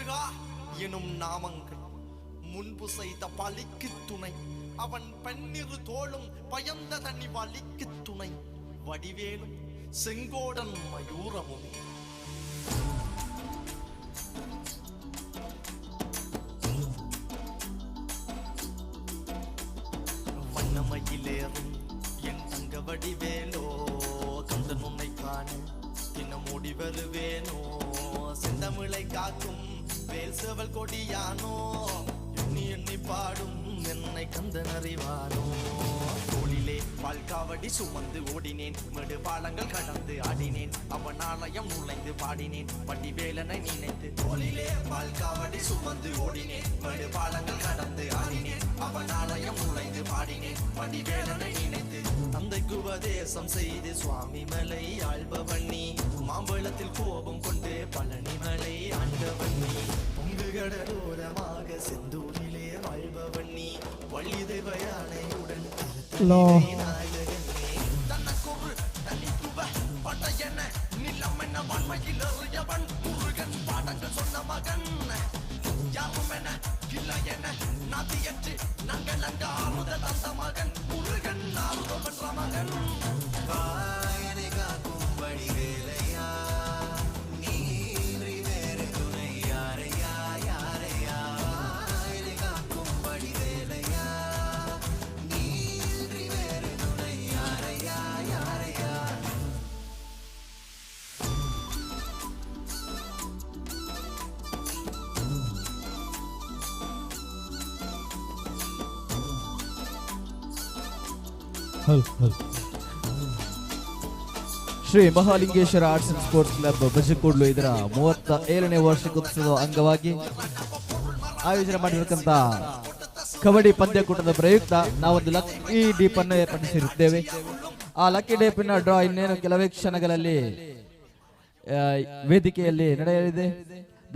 முருகா எனும் நாமங்கள் முன்பு செய்த பலிக்கு துணை. அவன் பன்னிரு தோளும் பயந்த தனி வலிக்கு துணை. வடிவேலும் செங்கோடன் மயூரமும் வண்ணமயிலேறும் என் தங்க வடிவேலோ கந்தன் உன்னை காண தினம் ஓடி வருவேனோ. செந்தமிழை காக்கும் வேல் செவல் கொடியானோ எண்ணி எண்ணி பாடும் என்னை கந்தன் அறிவானோ. தோளிலே பால்காவடி சுமந்து ஓடினேன், மேடு பாலங்கள் கடந்து ஆடினேன், அவன் ஆலயம் நுழைந்து பாடினேன் வடிவேலனை நினைத்து. தோளிலே பால்காவடி சுமந்து ஓடினேன், மேடு பாலங்கள் கடந்து ஆடினேன், அவன் ஆலயம் நுழைந்து பாடினேன் வடிவேலனை நினைத்து. தந்தைக்கு உபதேசம் செய்து சுவாமி மலை ஆள்பவன் நீ, மாம்பழத்தில் கோபம் கொண்டு பழனி மலை ஆண்டவன் நீ. பொங்கு கடலோரமாக செந்தூரிலே வாழ்பவன் நீ, வள்ளி தெய்வ யானையுடன் பாடங்கள் சொன்ன மகன் யாரும் என இல்லை என நாத்தியற்று நாங்கள் அங்க ஆறுத தந்த மகன் முருகன் ஆறுதல் பெற்ற மகன். வாயனை காக்கும் வடிவேலையா நீன்றி வேறு துணை யாரையா யாரையா. வாயனை காக்கும் வடிவேலையா நீன்றி வேறு துணை யாரையா யாரையா. Shri Mahalingeshwara arts and sports club Bajakodlu ಇದರ 37ನೇ ವಾರ್ಷಿಕೋತ್ಸವದ ಅಂಗವಾಗಿ ಆಯೋಜನೆ ಮಾಡಿರತಕ್ಕಂತ ಕಬಡ್ಡಿ ಪಂದ್ಯಕೂಟದ ಪ್ರಯುಕ್ತ ನಾವೊಂದು ಲಕ್ಕಿ ಡೀಪ್ ಅನ್ನು ಏರ್ಪಡಿಸಿರುತ್ತೇವೆ. ಆ ಲಕ್ಕಿ ಡೀಪಿನ ಡ್ರಾ ಇನ್ನೇನು ಕೆಲವೇ ಕ್ಷಣಗಳಲ್ಲಿ ವೇದಿಕೆಯಲ್ಲಿ ನಡೆಯಲಿದೆ.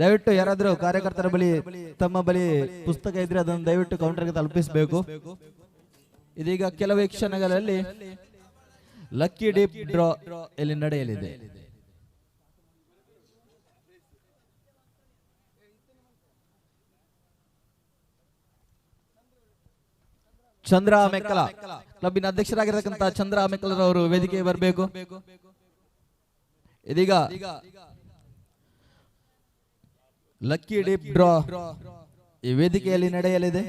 ದಯವಿಟ್ಟು ಯಾರಾದರೂ ಕಾರ್ಯಕರ್ತರ ಬಳಿ ತಮ್ಮ ಬಳಿ ಪುಸ್ತಕ ಇದ್ರೆ ಅದನ್ನು ದಯವಿಟ್ಟು ಕೌಂಟರ್ಗೆ ತಲುಪಿಸಬೇಕು. ಇದೀಗ ಕೆಲವೇ ಕ್ಷಣಗಳಲ್ಲಿ ಲಕ್ಕಿ ಡೀಪ್ ಡ್ರಾ ಇಲ್ಲಿ ನಡೆಯಲಿದೆ. ಚಂದ್ರ ಮೆಕ್ಕಲ ಕ್ಲಬ್ಬಿನ ಅಧ್ಯಕ್ಷರಾಗಿರತಕ್ಕಂತ ಚಂದ್ರ ಮೆಕ್ಕಲರವರು ವೇದಿಕೆಗೆ ಬರಬೇಕು. ಇದೀಗ ಲಕ್ಕಿ ಡೀಪ್ ಡ್ರಾ ಈ ವೇದಿಕೆಯಲ್ಲಿ ನಡೆಯಲಿದೆ.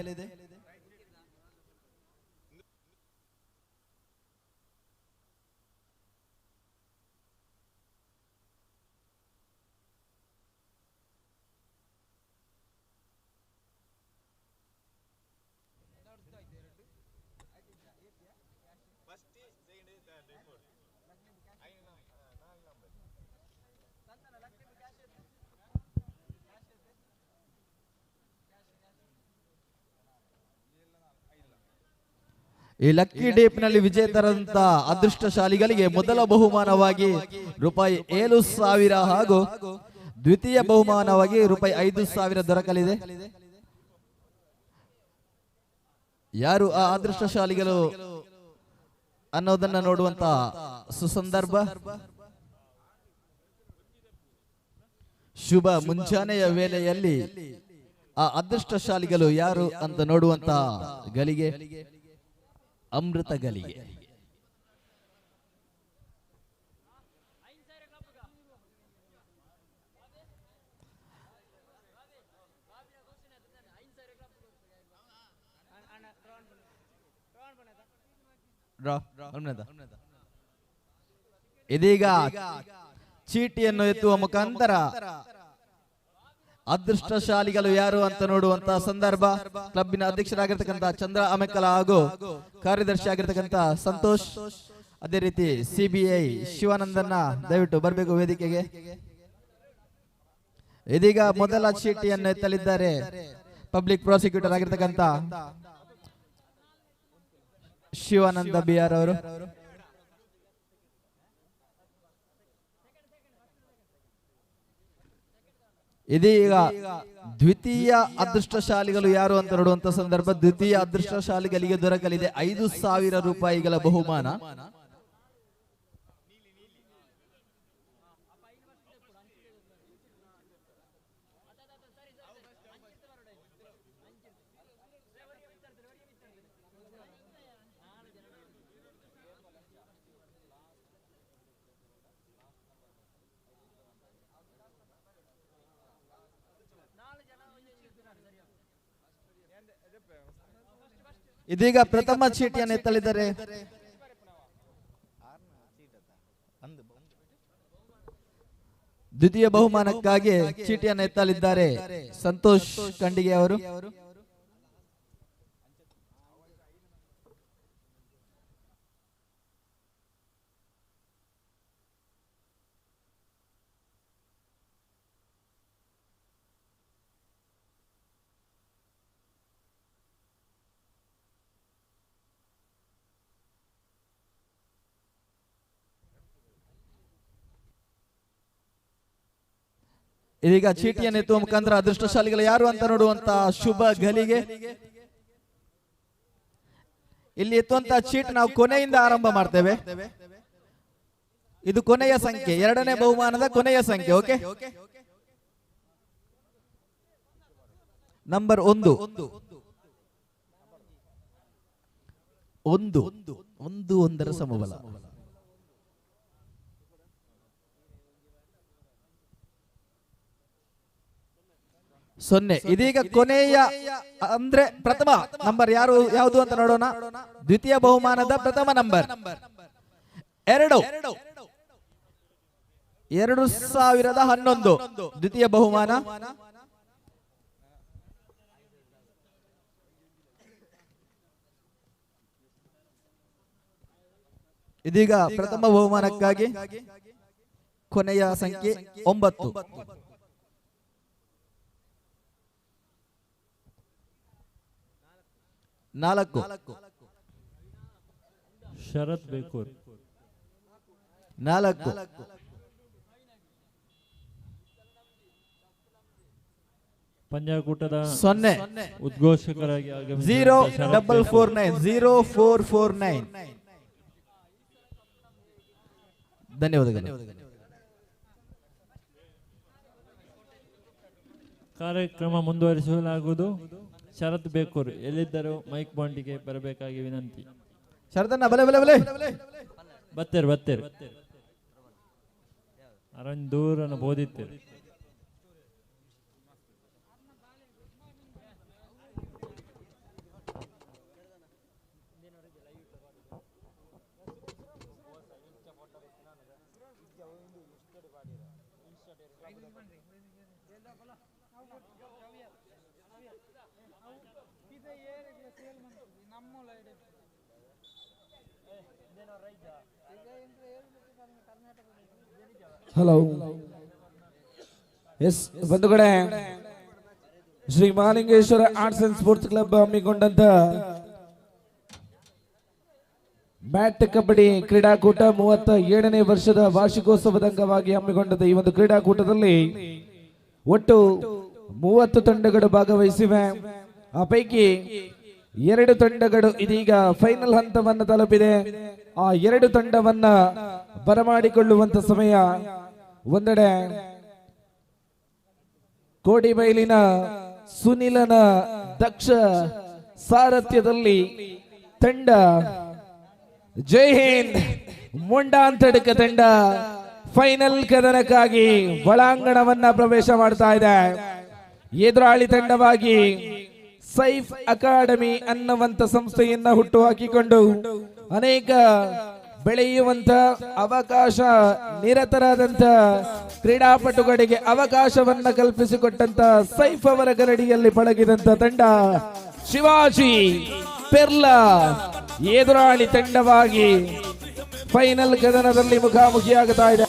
ಈ ಲಕ್ಕಿ ಡೀಪ್ ನಲ್ಲಿ ವಿಜೇತರಂತ ಅದೃಷ್ಟಶಾಲಿಗಳಿಗೆ ಮೊದಲ ಬಹುಮಾನವಾಗಿ ರೂಪಾಯಿ 7,000 ಹಾಗೂ ದ್ವಿತೀಯ ಬಹುಮಾನವಾಗಿ ರೂಪಾಯಿ 5,000 ದೊರಕಲಿದೆ. ಯಾರು ಆ ಅದೃಷ್ಟಶಾಲಿಗಳು ಅನ್ನೋದನ್ನ ನೋಡುವಂತ ಸುಸಂದರ್ಭ. ಶುಭ ಮುಂಜಾನೆಯ ವೇಳೆಯಲ್ಲಿ ಆ ಅದೃಷ್ಟಶಾಲಿಗಳು ಯಾರು ಅಂತ ನೋಡುವಂತ ಗಳಿಗೆ ಅಮೃತ ಗಲಿಗೆ. ಇದೀಗ ಚೀಟಿಯನ್ನು ಎತ್ತುವ ಮುಖಾಂತರ ಅದೃಷ್ಟಶಾಲಿಗಳು ಯಾರು ಅಂತ ನೋಡುವಂತ ಸಂದರ್ಭ. ಕ್ಲಬ್ಬಿನ ಅಧ್ಯಕ್ಷರಾಗಿರ್ತಕ್ಕಂಥ ಚಂದ್ರ ಅಮೆಕ್ಕಲ ಹಾಗೂ ಕಾರ್ಯದರ್ಶಿ ಆಗಿರ್ತಕ್ಕಂಥ ಸಂತೋಷ್, ಅದೇ ರೀತಿ ಸಿಬಿಐ ಶಿವಾನಂದನ್ನ ದಯವಿಟ್ಟು ಬರಬೇಕು ವೇದಿಕೆಗೆ. ಇದೀಗ ಮೊದಲ ಚೀಟಿಯನ್ನು ಎತ್ತಲಿದ್ದಾರೆ ಪಬ್ಲಿಕ್ ಪ್ರಾಸಿಕ್ಯೂಟರ್ ಆಗಿರ್ತಕ್ಕಂಥ ಶಿವಾನಂದ ಬಿಆರ್ ಅವರು. ಇದೀಗ ದ್ವಿತೀಯ ಅದೃಷ್ಟಶಾಲಿಗಳು ಯಾರು ಅಂತ ನೋಡುವಂತ ಸಂದರ್ಭ. ದ್ವಿತೀಯ ಅದೃಷ್ಟಶಾಲಿಗಳಿಗೆ ದೊರಕಲಿದೆ 5,000 ರೂಪಾಯಿಗಳ ಬಹುಮಾನ. ಇದೀಗ ಪ್ರಥಮ ಚೀಟಿಯನ್ನು ಎತ್ತಲಿದ್ದಾರೆ. ದ್ವಿತೀಯ ಬಹುಮಾನಕ್ಕಾಗಿ ಚೀಟಿಯನ್ನು ಎತ್ತಲಿದ್ದಾರೆ ಸಂತೋಷ್ ಕಂಡಿಗೆ ಅವರು. ಇದೀಗ ಚೀಟಿಯನ್ನು ಎತ್ತುವ ಮುಖಾಂತರ ಅದೃಷ್ಟಶಾಲಿಗಳು ಯಾರು ಅಂತ ನೋಡುವಂತ ಶುಭ ಘಳಿಗೆ. ಇಲ್ಲಿ ಎತ್ತುವಂತ ಚೀಟ್ ನಾವು ಕೊನೆಯಿಂದ ಆರಂಭ ಮಾಡ್ತೇವೆ. ಇದು ಕೊನೆಯ ಸಂಖ್ಯೆ, ಎರಡನೇ ಬಹುಮಾನದ ಕೊನೆಯ ಸಂಖ್ಯೆ. ಓಕೆ, ನಂಬರ್ 1 ಒಂದರ ಸಮಬಲ. 0. ಇದೀಗ ಕೊನೆಯ ಅಂದ್ರೆ ಪ್ರಥಮ ನಂಬರ್ ಯಾವುದು ಅಂತ ನೋಡೋಣ. ದ್ವಿತೀಯ ಬಹುಮಾನದ ಪ್ರಥಮ ನಂಬರ್ 2, 2011 ದ್ವಿತೀಯ ಬಹುಮಾನ. ಇದೀಗ ಪ್ರಥಮ ಬಹುಮಾನಕ್ಕಾಗಿ ಕೊನೆಯ ಸಂಖ್ಯೆ 9. 4 ಶರತ್ ಬೇಕೂರ್. 4 ಪಂಜಾಕೂಟದ 0 ಉದ್ಘೋಷಕರಾಗಿ 0449 ಧನ್ಯವಾದಗಳು. ಕಾರ್ಯಕ್ರಮ ಮುಂದುವರಿಸಲಾಗುವುದು. ಶರತ್ ಬೇಕೂರ್ ಎಲ್ಲಿದ್ದರೂ ಮೈಕ್ ಬಾಂಡಿಗೆ ಬರಬೇಕಾಗಿ ವಿನಂತಿ. ಶರದನ್ನ ಬಲೆ ಬಲೆ ಬಲೆ ಬತ್ತೇರು ಅರಣ್ಯ ದೂರನ ಬೋದಿತ್ತೇರು. ಹಲೋ, ಎಸ್ ಬಂಧುಗಳೇ, Shri Mahalingeshwara arts and sports club ಹಮ್ಮಿಕೊಂಡಂತ ಬ್ಯಾಟ್ ಕಬಡ್ಡಿ ಕ್ರೀಡಾಕೂಟ 37ನೇ ವರ್ಷದ ವಾರ್ಷಿಕೋತ್ಸವದ ಅಂಗವಾಗಿ ಹಮ್ಮಿಕೊಂಡಂತ ಈ ಒಂದು ಕ್ರೀಡಾಕೂಟದಲ್ಲಿ ಒಟ್ಟು 30 ತಂಡಗಳು ಭಾಗವಹಿಸಿವೆ. ಆ ಪೈಕಿ 2 ತಂಡಗಳು ಇದೀಗ ಫೈನಲ್ ಹಂತವನ್ನು ತಲುಪಿದೆ. ಆ 2 ತಂಡವನ್ನ ಬರಮಾಡಿಕೊಳ್ಳುವಂತ ಸಮಯ. ಒಂದೆಡೆ ಕೋಡಿಬೈಲಿನ ಸುನಿಲನ ದಕ್ಷ ಸಾರಥ್ಯದಲ್ಲಿ ತಂಡ ಜೈ ಹಿಂದ್ ಮುಂಡಾಂತಡಕ ತಂಡ ಫೈನಲ್ ಕದನಕ್ಕಾಗಿ ಒಳಾಂಗಣವನ್ನ ಪ್ರವೇಶ ಮಾಡ್ತಾ ಇದೆ. ಎದುರಾಳಿ ತಂಡವಾಗಿ ಸೈಫ್ ಅಕಾಡೆಮಿ ಅನ್ನುವಂತ ಸಂಸ್ಥೆಯನ್ನ ಹುಟ್ಟು ಹಾಕಿಕೊಂಡು ಅನೇಕ ಬೆಳೆಯುವಂತ ಅವಕಾಶ ನಿರತರಾದಂತ ಕ್ರೀಡಾಪಟುಗಳಿಗೆ ಅವಕಾಶವನ್ನ ಕಲ್ಪಿಸಿಕೊಟ್ಟಂತ ಸೈಫ್ ಅವರ ಗರಡಿಯಲ್ಲಿ ಪಳಗಿದಂತ ತಂಡ ಶಿವಾಜಿ ಪೆರ್ಲಾ ಎದುರಾಳಿ ತಂಡವಾಗಿ ಫೈನಲ್ ಕದನದಲ್ಲಿ ಮುಖಾಮುಖಿಯಾಗುತ್ತಾ ಇದೆ.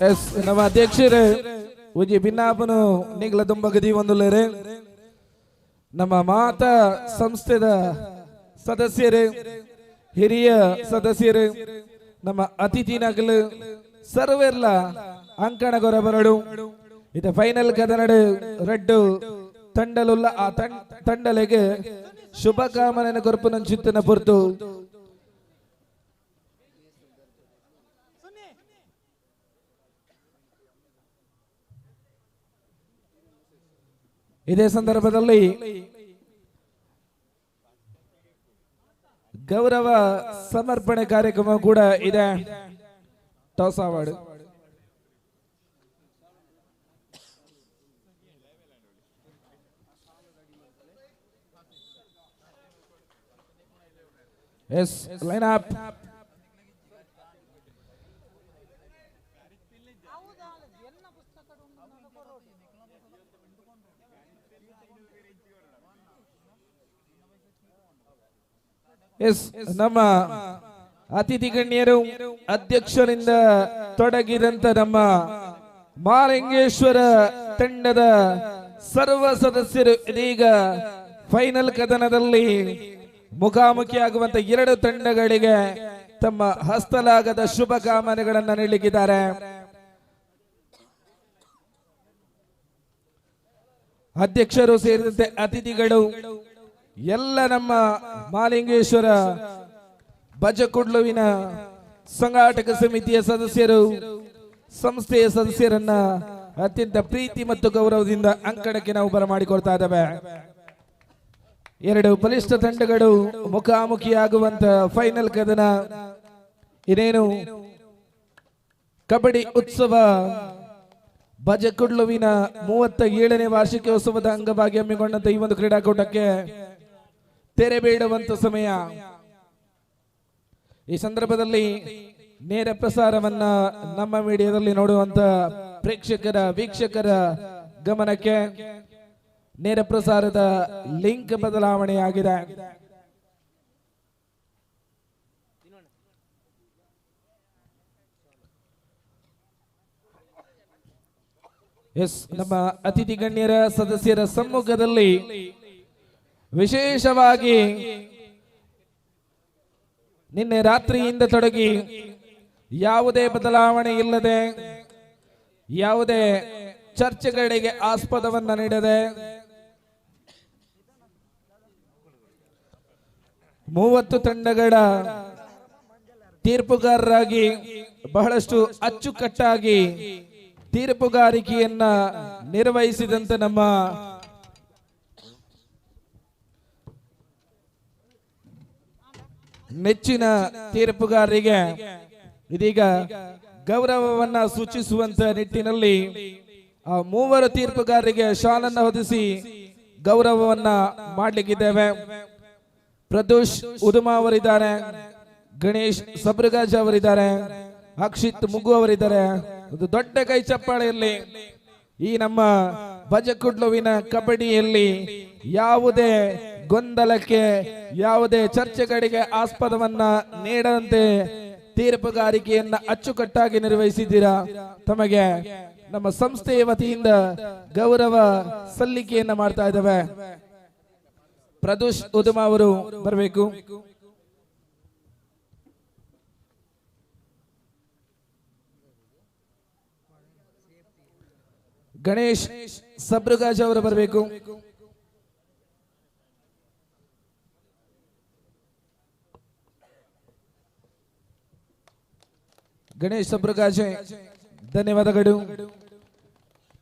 ಎಸ್ ನಮ್ಮ ಅಧ್ಯಕ್ಷರೇ ಉಜಿ ಭಿನ್ನಾಪನು ನಿಗ್ಲ ತುಂಬ ಗದಿ ಒಂದುಲೇರೆ ನಮ್ಮ ಮಾತಾ ಸಂಸ್ಥೆದ ಸದಸ್ಯರು ಹಿರಿಯ ಸದಸ್ಯರು ನಮ್ಮ ಅತಿಥಿ ನಗಲು ಸರ್ವೆರ್ಲ ಅಂಕಣಗೊರ ಬರಡು ಇದು ಫೈನಲ್ ಕದನಡು ರೆಡ್ಡು ತಂಡಲುಲ್ಲ ಆ ತಂಡಲೆಗೆ ಶುಭ ಕಾಮನೆನ ಕೊರಪು ನಂಚಿತ್ತಿನ ಪೊರ್ತು ಇದೇ ಸಂದರ್ಭದಲ್ಲಿ ಗೌರವ ಸಮರ್ಪಣೆ ಕಾರ್ಯಕ್ರಮ ಕೂಡ ಇದೆ. Toss award yes line up. Yes ನಮ್ಮ ಅತಿಥಿ ಗಣ್ಯರು ಅಧ್ಯಕ್ಷರಿಂದ ತೊಡಗಿದಂತ ನಮ್ಮ ಮಹಾಲಿಂಗೇಶ್ವರ ತಂಡದ ಸರ್ವ ಸದಸ್ಯರು ಇದೀಗ ಫೈನಲ್ ಕದನದಲ್ಲಿ ಮುಖಾಮುಖಿಯಾಗುವಂತ ಎರಡು ತಂಡಗಳಿಗೆ ತಮ್ಮ ಹಸ್ತಲಾಗದ ಶುಭ ಕಾಮನೆಗಳನ್ನು ನೀಡಲಿಕ್ಕಿದ್ದಾರೆ. ಅಧ್ಯಕ್ಷರು ಸೇರಿದಂತೆ ಅತಿಥಿಗಳು ಎಲ್ಲ ನಮ್ಮ ಮಹಾಲಿಂಗೇಶ್ವರ ಬಜಕುಡ್ಲುವಿನ ಸಂಘಾಟಕ ಸಮಿತಿಯ ಸದಸ್ಯರು ಸಂಸ್ಥೆಯ ಸದಸ್ಯರನ್ನ ಅತ್ಯಂತ ಪ್ರೀತಿ ಮತ್ತು ಗೌರವದಿಂದ ಅಂಕಣಕ್ಕೆ ನಾವು ಬರಮಾಡಿಕೊಳ್ತಾ ಇದ್ದೇವೆ. ಎರಡು ಬಲಿಷ್ಠ ತಂಡಗಳು ಮುಖಾಮುಖಿಯಾಗುವಂತ ಫೈನಲ್ ಕದನ ಇನ್ನೇನು ಕಬಡ್ಡಿ ಉತ್ಸವ ಬಜಕುಡ್ಲುವಿನ 37ನೇ ವಾರ್ಷಿಕೋತ್ಸವದ ಅಂಗವಾಗಿ ಹಮ್ಮಿಕೊಂಡಂತ ಈ ಒಂದು ಕ್ರೀಡಾಕೂಟಕ್ಕೆ ತೆರೆ ಬೀಳುವಂತ ಸಮಯ. ಈ ಸಂದರ್ಭದಲ್ಲಿ ನೇರ ಪ್ರಸಾರವನ್ನ ನಮ್ಮ ಮೀಡಿಯಾದಲ್ಲಿ ನೋಡುವಂತ ವೀಕ್ಷಕರ ಗಮನಕ್ಕೆ ನೇರ ಪ್ರಸಾರದ ಲಿಂಕ್ ಬದಲಾವಣೆಯಾಗಿದೆ. ಎಸ್ ನಮ್ಮ ಅತಿಥಿ ಗಣ್ಯರ ಸದಸ್ಯರ ಸಮ್ಮುಖದಲ್ಲಿ ವಿಶೇಷವಾಗಿ ನಿನ್ನೆ ರಾತ್ರಿಯಿಂದ ತೊಡಗಿ ಯಾವುದೇ ಬದಲಾವಣೆ ಇಲ್ಲದೆ ಯಾವುದೇ ಚರ್ಚೆಗಳಿಗೆ ಆಸ್ಪದವನ್ನ ನೀಡದೆ 30 ತಂಡಗಳ ತೀರ್ಪುಗಾರರಾಗಿ ಬಹಳಷ್ಟು ಅಚ್ಚುಕಟ್ಟಾಗಿ ತೀರ್ಪುಗಾರಿಕೆಯನ್ನ ನಿರ್ವಹಿಸಿದಂತ ನಮ್ಮ ನೆಚ್ಚಿನ ತೀರ್ಪುಗಾರರಿಗೆ ಇದೀಗ ಗೌರವವನ್ನ ಸೂಚಿಸುವಂತ ನಿಟ್ಟಿನಲ್ಲಿ ಆ 3 ತೀರ್ಪುಗಾರರಿಗೆ ಶಾಲನ್ನ ಹೊದಿಸಿ ಗೌರವವನ್ನ ಮಾಡಲಿಕ್ಕಿದ್ದೇವೆ. ಪ್ರದೋಷ್ ಉದುಮಾ ಅವರಿದ್ದಾರೆ, ಗಣೇಶ್ ಸಬ್ರಗಾಜ್ ಅವರಿದ್ದಾರೆ, ಅಕ್ಷಿತ್ ಮುಗು ಅವರಿದ್ದಾರೆ. ಒಂದು ದೊಡ್ಡ ಕೈ ಚಪ್ಪಾಳೆಯಲ್ಲಿ ಈ ನಮ್ಮ ಬಜಕುಡ್ಲುವಿನ ಕಬಡ್ಡಿಯಲ್ಲಿ ಯಾವುದೇ ಗೊಂದಲಕ್ಕೆ ಯಾವುದೇ ಚರ್ಚೆಗಳಿಗೆ ಆಸ್ಪದವನ್ನ ನೀಡದಂತೆ ತೀರ್ಪುಗಾರಿಕೆಯನ್ನ ಅಚ್ಚುಕಟ್ಟಾಗಿ ನಿರ್ವಹಿಸಿದ್ದೀರಾ. ತಮಗೆ ನಮ್ಮ ಸಂಸ್ಥೆಯ ವತಿಯಿಂದ ಗೌರವ ಸಲ್ಲಿಕೆಯನ್ನ ಮಾಡ್ತಾ ಇದ್ದೇವೆ. ಪ್ರದೋಷ್ ಉದುಮಾ ಅವರು ಬರಬೇಕು. ಗಣೇಶ್ ಸಬ್ರಗಾಜ್ ಅವರು ಬರಬೇಕು. ಗಣೇಶ್ ಸಬ್ರಗಾಜೆ ಧನ್ಯವಾದಗಳು.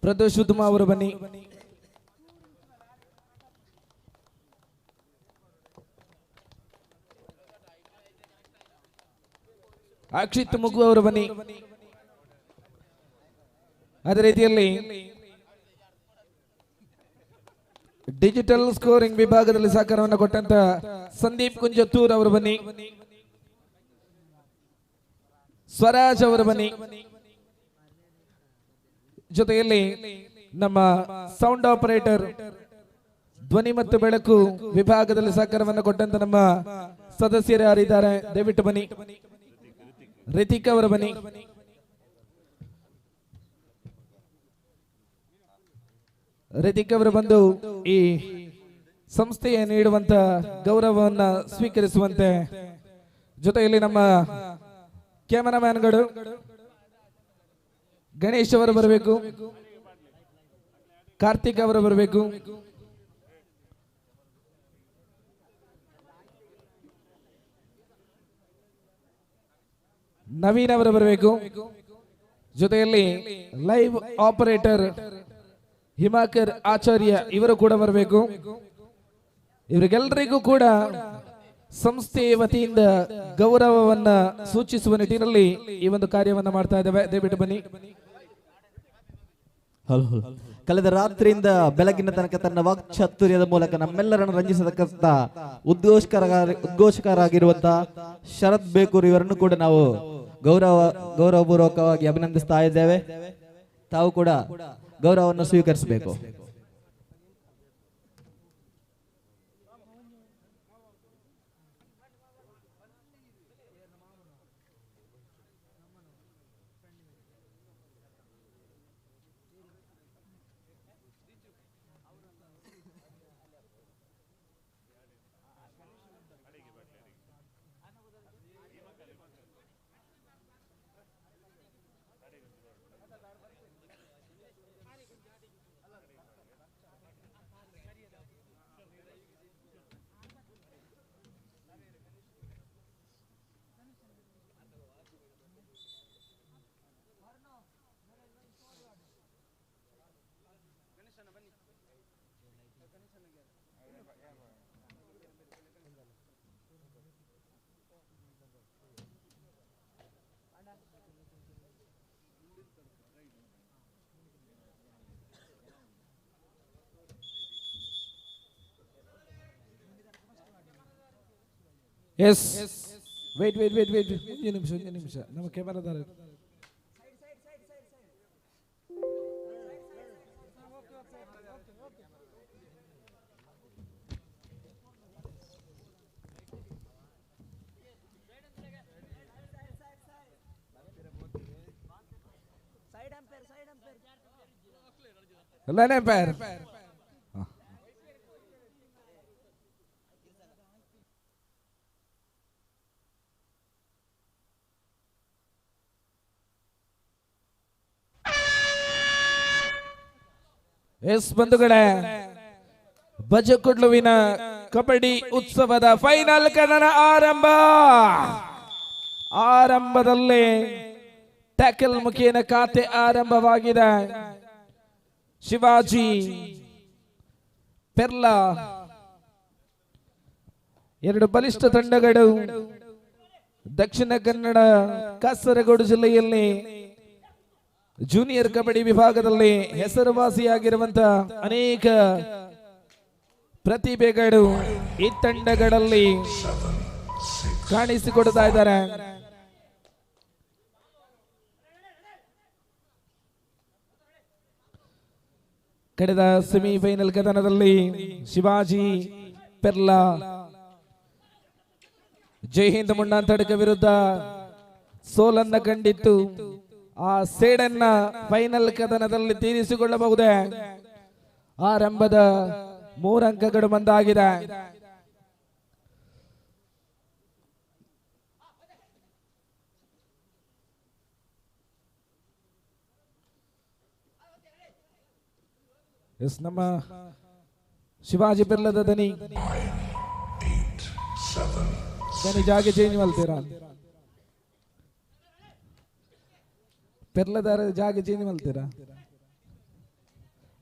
ಪ್ರದೋಷ್ ಉದುಮಾ ಅವರು ಬನ್ನಿ. ಅಕ್ಷಿತ್ ಮುಗು ಅವರು ಬನ್ನಿ. ಅದೇ ರೀತಿಯಲ್ಲಿ ಡಿಜಿಟಲ್ ಸ್ಕೋರಿಂಗ್ ವಿಭಾಗದಲ್ಲಿ ಸಹಕಾರವನ್ನು ಕೊಟ್ಟಂತ ಸಂದೀಪ್ ಕುಂಜತ್ತೂರ್ ಅವರು ಬನ್ನಿ. ಸ್ವರಾಜ್ ಅವರು ಬನ್ನಿ. ಜೊತೆಯಲ್ಲಿ ನಮ್ಮ ಸೌಂಡ್ ಆಪರೇಟರ್ ಧ್ವನಿ ಮತ್ತು ಬೆಳಕು ವಿಭಾಗದಲ್ಲಿ ಸಹಕಾರವನ್ನು ಕೊಟ್ಟಂತ ನಮ್ಮ ಸದಸ್ಯರು ಯಾರಿದ್ದಾರೆ ದಯವಿಟ್ಟು ಬನ್ನಿ. ರಿತಿಕ್ ಅವರು ಬನ್ನಿ. ರಿತಿಕ್ ಅವರು ಬಂದು ಈ ಸಂಸ್ಥೆಯ ನೀಡುವಂತ ಗೌರವವನ್ನ ಸ್ವೀಕರಿಸುವಂತೆ. ಜೊತೆಯಲ್ಲಿ ನಮ್ಮ ಕ್ಯಾಮರಾಮ್ಯಾನ್ಗಳು ಗಣೇಶ್ ಅವರು ಬರಬೇಕು, ಕಾರ್ತಿಕ್ ಅವರು ಬರಬೇಕು. ನವೀನ್ ಅವರು ಬರಬೇಕು. ಜೊತೆಯಲ್ಲಿ ಲೈವ್ ಆಪರೇಟರ್ ಹಿಮಾಕರ್ ಆಚಾರ್ಯ ಇವರು ಕೂಡ ಬರಬೇಕು. ಇವರಿಗೆಲ್ಲರಿಗೂ ಕೂಡ ಸಂಸ್ಥೆಯ ವತಿಯಿಂದ ಗೌರವವನ್ನ ಸೂಚಿಸುವ ನಿಟ್ಟಿನಲ್ಲಿ ಈ ಒಂದು ಕಾರ್ಯವನ್ನ ಮಾಡ್ತಾ ಇದ್ದೇವೆ. ದಯವಿಟ್ಟು ಬನ್ನಿ. ಕಳೆದ ರಾತ್ರಿಯಿಂದ ಬೆಳಗಿನ ತನಕ ತನ್ನ ವಾಕ್ಚಾತುರ್ಯದ ಮೂಲಕ ನಮ್ಮೆಲ್ಲರನ್ನು ರಂಜಿಸತಕ್ಕಂತ ಉದ್ಘೋಷಕರಾಗಿರುವಂತಹ ಶರತ್ ಬೇಕೂರ್ ಇವರನ್ನು ಕೂಡ ನಾವು ಗೌರವಪೂರ್ವಕವಾಗಿ ಅಭಿನಂದಿಸ್ತಾ ಇದ್ದೇವೆ. ತಾವು ಕೂಡ ಗೌರವವನ್ನು ಸ್ವೀಕರಿಸಬೇಕು. ಎಸ್ ವೇಟ್ ಒಂದು ನಿಮಿಷ ನಮ್ಮ ಕ್ಯಾಮರಾದಾರ ಲೈನ್ ಎಂಪೈರ್ ಎಸ್ ಬಂಧುಗಳೇ, ಬಜಕುಡ್ಲುವಿನ ಕಬಡ್ಡಿ ಉತ್ಸವದ ಫೈನಲ್ ಕದನ ಆರಂಭದಲ್ಲಿ ಟ್ಯಾಕಲ್ ಮುಖೇನ ಖಾತೆ ಆರಂಭವಾಗಿದೆ. ಶಿವಾಜಿ ಪೆರ್ಲಾ ಎರಡು ಬಲಿಷ್ಠ ತಂಡಗಳು ದಕ್ಷಿಣ ಕನ್ನಡ ಕಾಸರಗೋಡು ಜಿಲ್ಲೆಯಲ್ಲಿ ಜೂನಿಯರ್ ಕಬಡ್ಡಿ ವಿಭಾಗದಲ್ಲಿ ಹೆಸರುವಾಸಿಯಾಗಿರುವಂತಹ ಅನೇಕ ಪ್ರತಿಭೆಗಳು ಈ ತಂಡಗಳಲ್ಲಿ ಕಾಣಿಸಿಕೊಡ್ತಾ ಇದ್ದಾರೆ. ಕಳೆದ ಸೆಮಿಫೈನಲ್ ಕದನದಲ್ಲಿ ಶಿವಾಜಿ ಪೆರ್ಲಾ ಜೈ ಹಿಂದ್ ಮುಂಡಾಂತಡಕ ವಿರುದ್ಧ ಸೋಲನ್ನ ಕಂಡಿತ್ತು. ಆ ಸೇಡನ್ನ ಫೈನಲ್ ಕದನದಲ್ಲಿ ತೀರಿಸಿಕೊಳ್ಳಬಹುದೇ? ಆರಂಭದ 3 ಅಂಕಗಳು ಬಂದಾಗಿದೆ. ಎಸ್ ನಮ್ಮ ಶಿವಾಜಿ ಪೆರ್ಲದ ದನಿ ಜಾಗೆ ಚೇಂಜ್ ಮಾಡ್ತೀರಾ? ಪೆರ್ಲದಾರ ಜಾಗೆ ಚೇಂಜ್ ಮಾಡ್ತೀರಾ?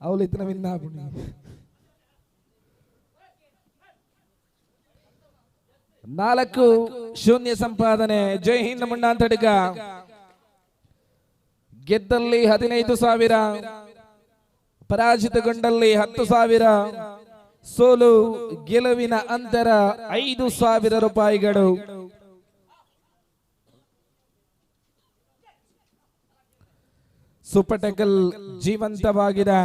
ಅವಳು ಇತನ ವಿನ್ನ 4-0 ಸಂಪಾದನೆ. ಜೈ ಹಿಂದ್ ಮುಂಡಾಂತಡಿಗ ಗೆದ್ದಲ್ಲಿ 15,000, ಪರಾಜಿತಗೊಂಡಲ್ಲಿ 10,000, ಸೋಲು ಗೆಲುವಿನ ಅಂತರ 5,000 ರೂಪಾಯಿಗಳು. ಸೂಪರ್ ಟ್ಯಾಕಲ್ ಜೀವಂತವಾಗಿದೆ.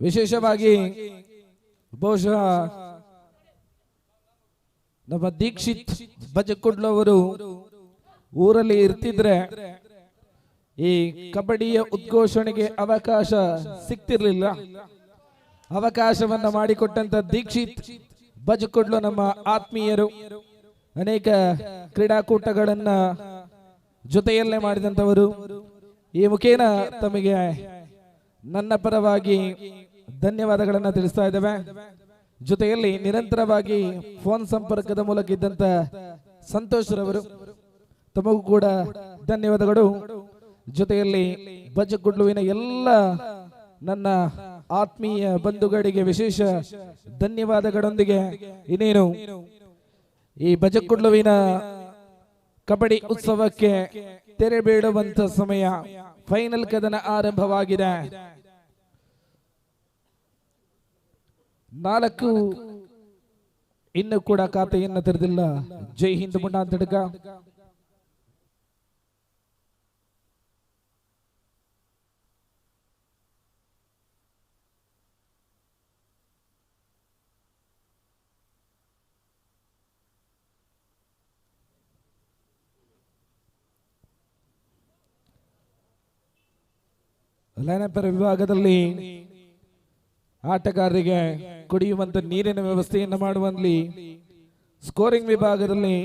ವಿಶೇಷವಾಗಿ ಬಹುಶಃ ನಮ್ಮ ದೀಕ್ಷಿತ್ ಬಜಕುಡ್ಲವರು ಊರಲ್ಲಿ ಇರ್ತಿದ್ರೆ ಈ ಕಬಡ್ಡಿಯ ಉದ್ಘೋಷಣೆಗೆ ಅವಕಾಶ ಸಿಕ್ತಿರ್ಲಿಲ್ಲ. ಅವಕಾಶವನ್ನ ಮಾಡಿಕೊಟ್ಟಂತ ದೀಕ್ಷಿತ್ ಬಜಕುಡ್ಲು ನಮ್ಮ ಆತ್ಮೀಯರು, ಅನೇಕ ಕ್ರೀಡಾಕೂಟಗಳನ್ನ ಜೊತೆಯಲ್ಲೇ ಮಾಡಿದಂಥವರು. ಈ ಮುಖೇನ ತಮಗೆ ನನ್ನ ಪರವಾಗಿ ಧನ್ಯವಾದಗಳನ್ನು ತಿಳಿಸ್ತಾ ಇದ್ದೇವೆ. ಜೊತೆಯಲ್ಲಿ ನಿರಂತರವಾಗಿ ಫೋನ್ ಸಂಪರ್ಕದ ಮೂಲಕ ಇದ್ದಂತ ಸಂತೋಷ್ ರವರು ತಮಗೂ ಕೂಡ ಧನ್ಯವಾದಗಳು. ಜೊತೆಯಲ್ಲಿ ಬಜಗುಡ್ಲುವಿನ ಎಲ್ಲ ನನ್ನ ಆತ್ಮೀಯ ಬಂಧುಗಳಿಗೆ ವಿಶೇಷ ಧನ್ಯವಾದಗಳೊಂದಿಗೆ ಇನ್ನೇನು ಈ ಬಜಗುಡ್ಲುವಿನ ಕಬಡ್ಡಿ ಉತ್ಸವಕ್ಕೆ ತೆರೆ ಬೀಳುವಂತ ಸಮಯ, ಫೈನಲ್ ಕದನ ಆರಂಭವಾಗಿದೆ. 4 ಇನ್ನು ಕೂಡ ಖಾತೆಯನ್ನು ತೆರೆದಿಲ್ಲ. ಜೈ ಹಿಂದ್ ಮುಂಡಾಂತಡ್ಕ. ಲೈನಪ್ಪರ ವಿಭಾಗದಲ್ಲಿ ಆಟಗಾರರಿಗೆ ಕುಡಿಯುವಂತ ನೀರಿನ ವ್ಯವಸ್ಥೆಯನ್ನು ಮಾಡುವಲ್ಲಿ, ಸ್ಕೋರಿಂಗ್ ವಿಭಾಗದಲ್ಲಿ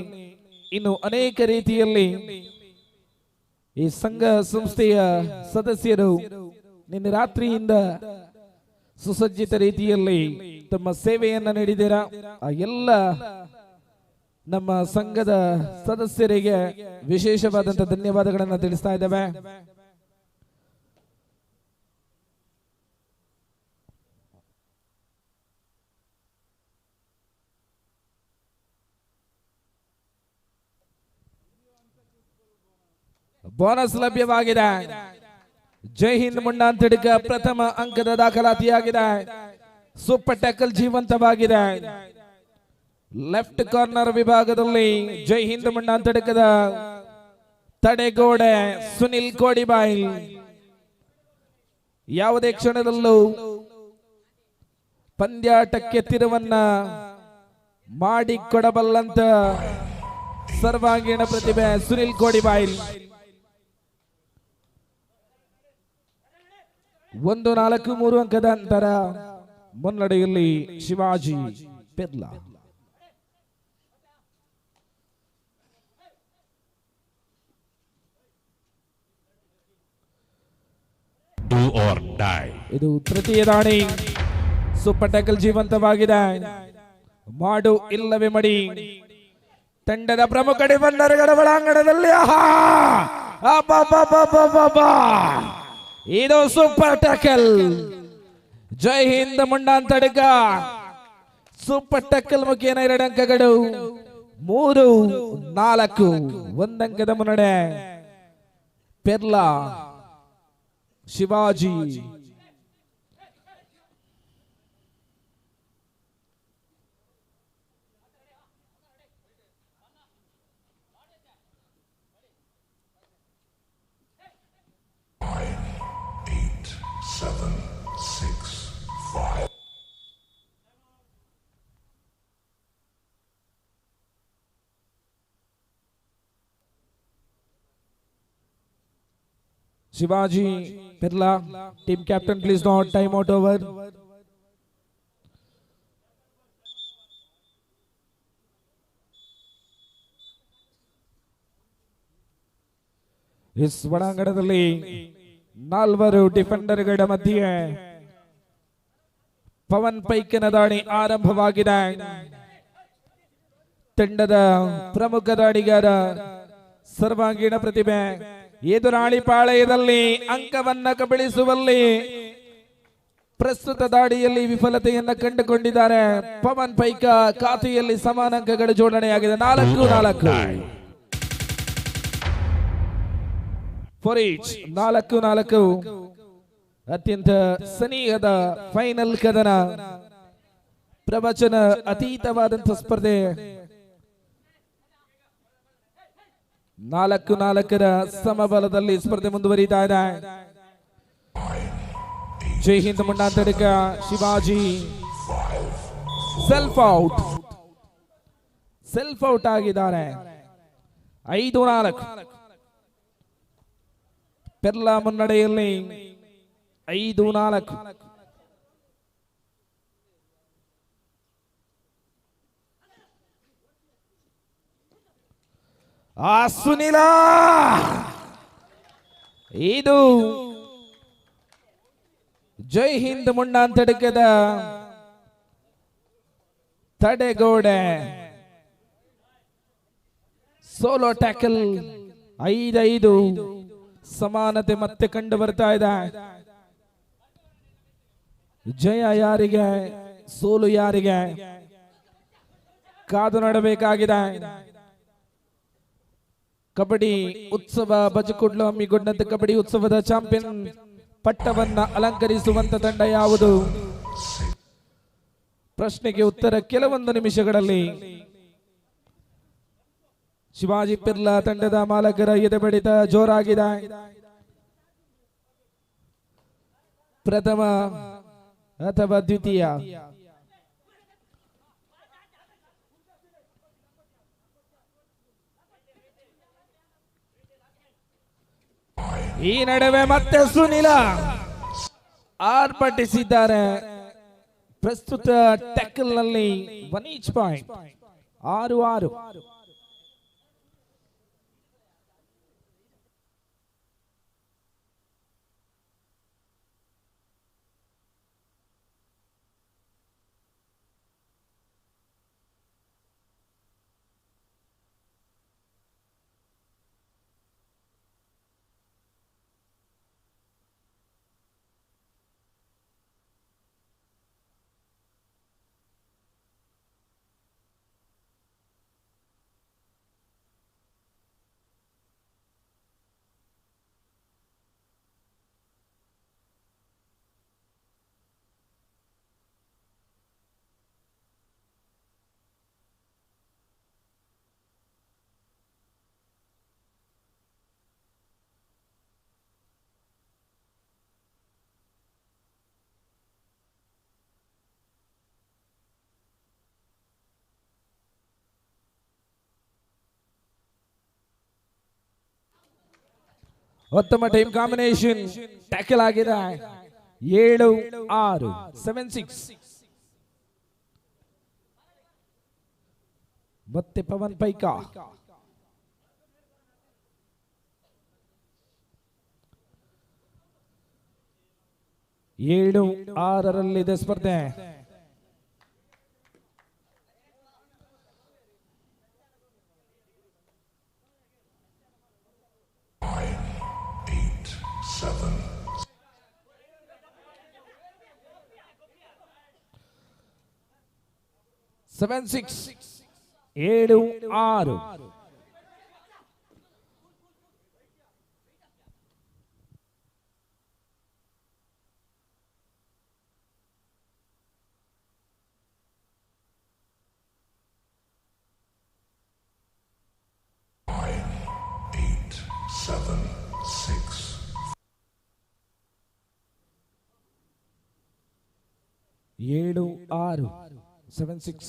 ಇನ್ನು ಅನೇಕ ರೀತಿಯಲ್ಲಿ ಈ ಸಂಘ ಸಂಸ್ಥೆಯ ಸದಸ್ಯರು ನಿನ್ನೆ ರಾತ್ರಿಯಿಂದ ಸುಸಜ್ಜಿತ ರೀತಿಯಲ್ಲಿ ತಮ್ಮ ಸೇವೆಯನ್ನ ನೀಡಿದ್ದೀರಾ. ಆ ಎಲ್ಲ ನಮ್ಮ ಸಂಘದ ಸದಸ್ಯರಿಗೆ ವಿಶೇಷವಾದಂತಹ ಧನ್ಯವಾದಗಳನ್ನು ತಿಳಿಸ್ತಾ ಇದ್ದೇವೆ. ಬೋನಸ್ ಲಭ್ಯವಾಗಿದೆ. ಜೈ ಹಿಂದ್ ಮುಂಡಾಂತಡ್ಕ ಪ್ರಥಮ ಅಂಕದ ದಾಖಲಾತಿಯಾಗಿದೆ. ಸೂಪರ್ ಟ್ಯಾಕಲ್ ಜೀವಂತವಾಗಿದೆ. ಲೆಫ್ಟ್ ಕಾರ್ನರ್ ವಿಭಾಗದಲ್ಲಿ ಜೈ ಹಿಂದ್ ಮುಂಡಾಂತಡ್ಕದ ತಡೆಗೋಡೆ ಸುನಿಲ್ ಕೋಡಿಬಾಯಿ ಯಾವುದೇ ಕ್ಷಣದಲ್ಲೂ ಪಂದ್ಯಾಟಕ್ಕೆ ತಿರುವನ್ನ ಮಾಡಿಕೊಡಬಲ್ಲಂತ ಸರ್ವಾಂಗೀಣ ಪ್ರತಿಭೆ ಸುನಿಲ್ ಕೋಡಿಬಾಯಿ. 1-4-3 ಅಂಕದ ಅಂತರ ಮುನ್ನಡೆಯಲ್ಲಿ ಶಿವಾಜಿ ಪೆರ್ಲಾ. ಇದು ತೃತೀಯ ದಾಳಿ. ಸೂಪರ್ ಟ್ಯಾಕಲ್ ಜೀವಂತವಾಗಿದೆ. ಮಾಡು ಇಲ್ಲವೇ ಮಡಿ ತಂಡದ ಪ್ರಮುಖ ಡಿಫೆಂಡರ್ಗಳ ಒಳಾಂಗಣದಲ್ಲಿ ಇದು super tackle. Jai Hind Mundanthadka super tackle ಮುಖೇನ 2 ಅಂಕಗಳು. 3-4 1 ಅಂಕದ ಮುನ್ನಡೆ Perla Shivaji. Shivaji Perla, team captain, please not time out over. ಇಸ್ ಒಳಾಂಗಣದಲ್ಲಿ 4 ಡಿಫೆಂಡರ್ಗಳ ಮಧ್ಯೆ ಪವನ್ ಪೈಕನ ದಾಳಿ ಆರಂಭವಾಗಿದೆ. ತಂಡದ ಪ್ರಮುಖ ದಾಳಿಗಾರ ಸರ್ವಾಂಗೀಣ ಪ್ರತಿಭೆ ಎದುರಾಳಿ ಪಾಳಯದಲ್ಲಿ ಅಂಕವನ್ನ ಕಬಳಿಸುವಲ್ಲಿ ಪ್ರಸ್ತುತ ದಾಳಿಯಲ್ಲಿ ವಿಫಲತೆಯನ್ನ ಕಂಡುಕೊಂಡಿದ್ದಾರೆ. ಪವನ್ ಪೈಕ ಖಾತೆಯಲ್ಲಿ ಸಮಾನ ಅಂಕಗಳ ಜೋಡಣೆಯಾಗಿದೆ. 4-4 ಫಾರ್ ಈಚ್. 4-4 ಅತ್ಯಂತ ಸನಿಹದ ಫೈನಲ್ ಕದನ. ಪ್ರವಚನ ಅತೀತವಾದಂತಹ ಸ್ಪರ್ಧೆ. 4-4 ಸಮಬಲದಲ್ಲಿ ಸ್ಪರ್ಧೆ ಮುಂದುವರಿತಾ ಇದೆ. ಜೈ ಹಿಂದ್ ಮುಂಡಾಂತಡ್ಕ ಶಿವಾಜಿ ಸೆಲ್ಫ್ ಔಟ್ ಆಗಿದ್ದಾರೆ. 5-4 ಪೆರ್ಲಾ ಮುನ್ನಡೆಯಲ್ಲಿ. 5-4 ಸುನಿಲ. ಇದು ಜೈ ಹಿಂದ್ ಮುಂಡಾಂತಡ್ಕದ ತಡೆಗೋಡೆ ಸೋಲೋ ಟ್ಯಾಕಲ್ 5-5 ಸಮಾನತೆ ಮತ್ತೆ ಕಂಡು ಬರ್ತಾ ಇದೆ. ಜಯ ಯಾರಿಗೆ ಸೋಲು ಯಾರಿಗೆ ಕಾದು ನೋಡಬೇಕಾಗಿದೆ. ಕಬಡ್ಡಿ ಉತ್ಸವ ಬಜಕುಡ್ಲು ಹಮ್ಮಿಕೊಂಡಂತೆ ಕಬಡ್ಡಿ ಉತ್ಸವದ ಚಾಂಪಿಯನ್ ಪಟ್ಟವನ್ನ ಅಲಂಕರಿಸುವಂತ ತಂಡ ಯಾವುದು? ಪ್ರಶ್ನೆಗೆ ಉತ್ತರ ಕೆಲವೊಂದು ನಿಮಿಷಗಳಲ್ಲಿ. ಶಿವಾಜಿ ಪಿರ್ಲಾ ತಂಡದ ಮಾಲಕರ ಎದೆ ಬಡಿತ ಜೋರಾಗಿದೆ. ಪ್ರಥಮ ಅಥವಾ ದ್ವಿತೀಯ? ಈ ನಡುವೆ ಮತ್ತೆ ಸುನಿಲ ಆರ್ಭಟಿಸಿದ್ದಾರೆ. ಪ್ರಸ್ತುತ ಟ್ಯಾಕಲ್ ನಲ್ಲಿ 1 ಈಚ್ ಪಾಯಿಂಟ್ 6-6. ಉತ್ತಮ ಟೈಮ್ ಕಾಂಬಿನೇಷನ್ ಟ್ಯಾಕಲ್ ಆಗಿದೆ. 7-6 7-6. ಮತ್ತೆ ಪವನ್ ಪೈಕ 7-6 ಸ್ಪರ್ಧೆ. Seven, 6, 7-6. ಏಳು ಆರು 7-6.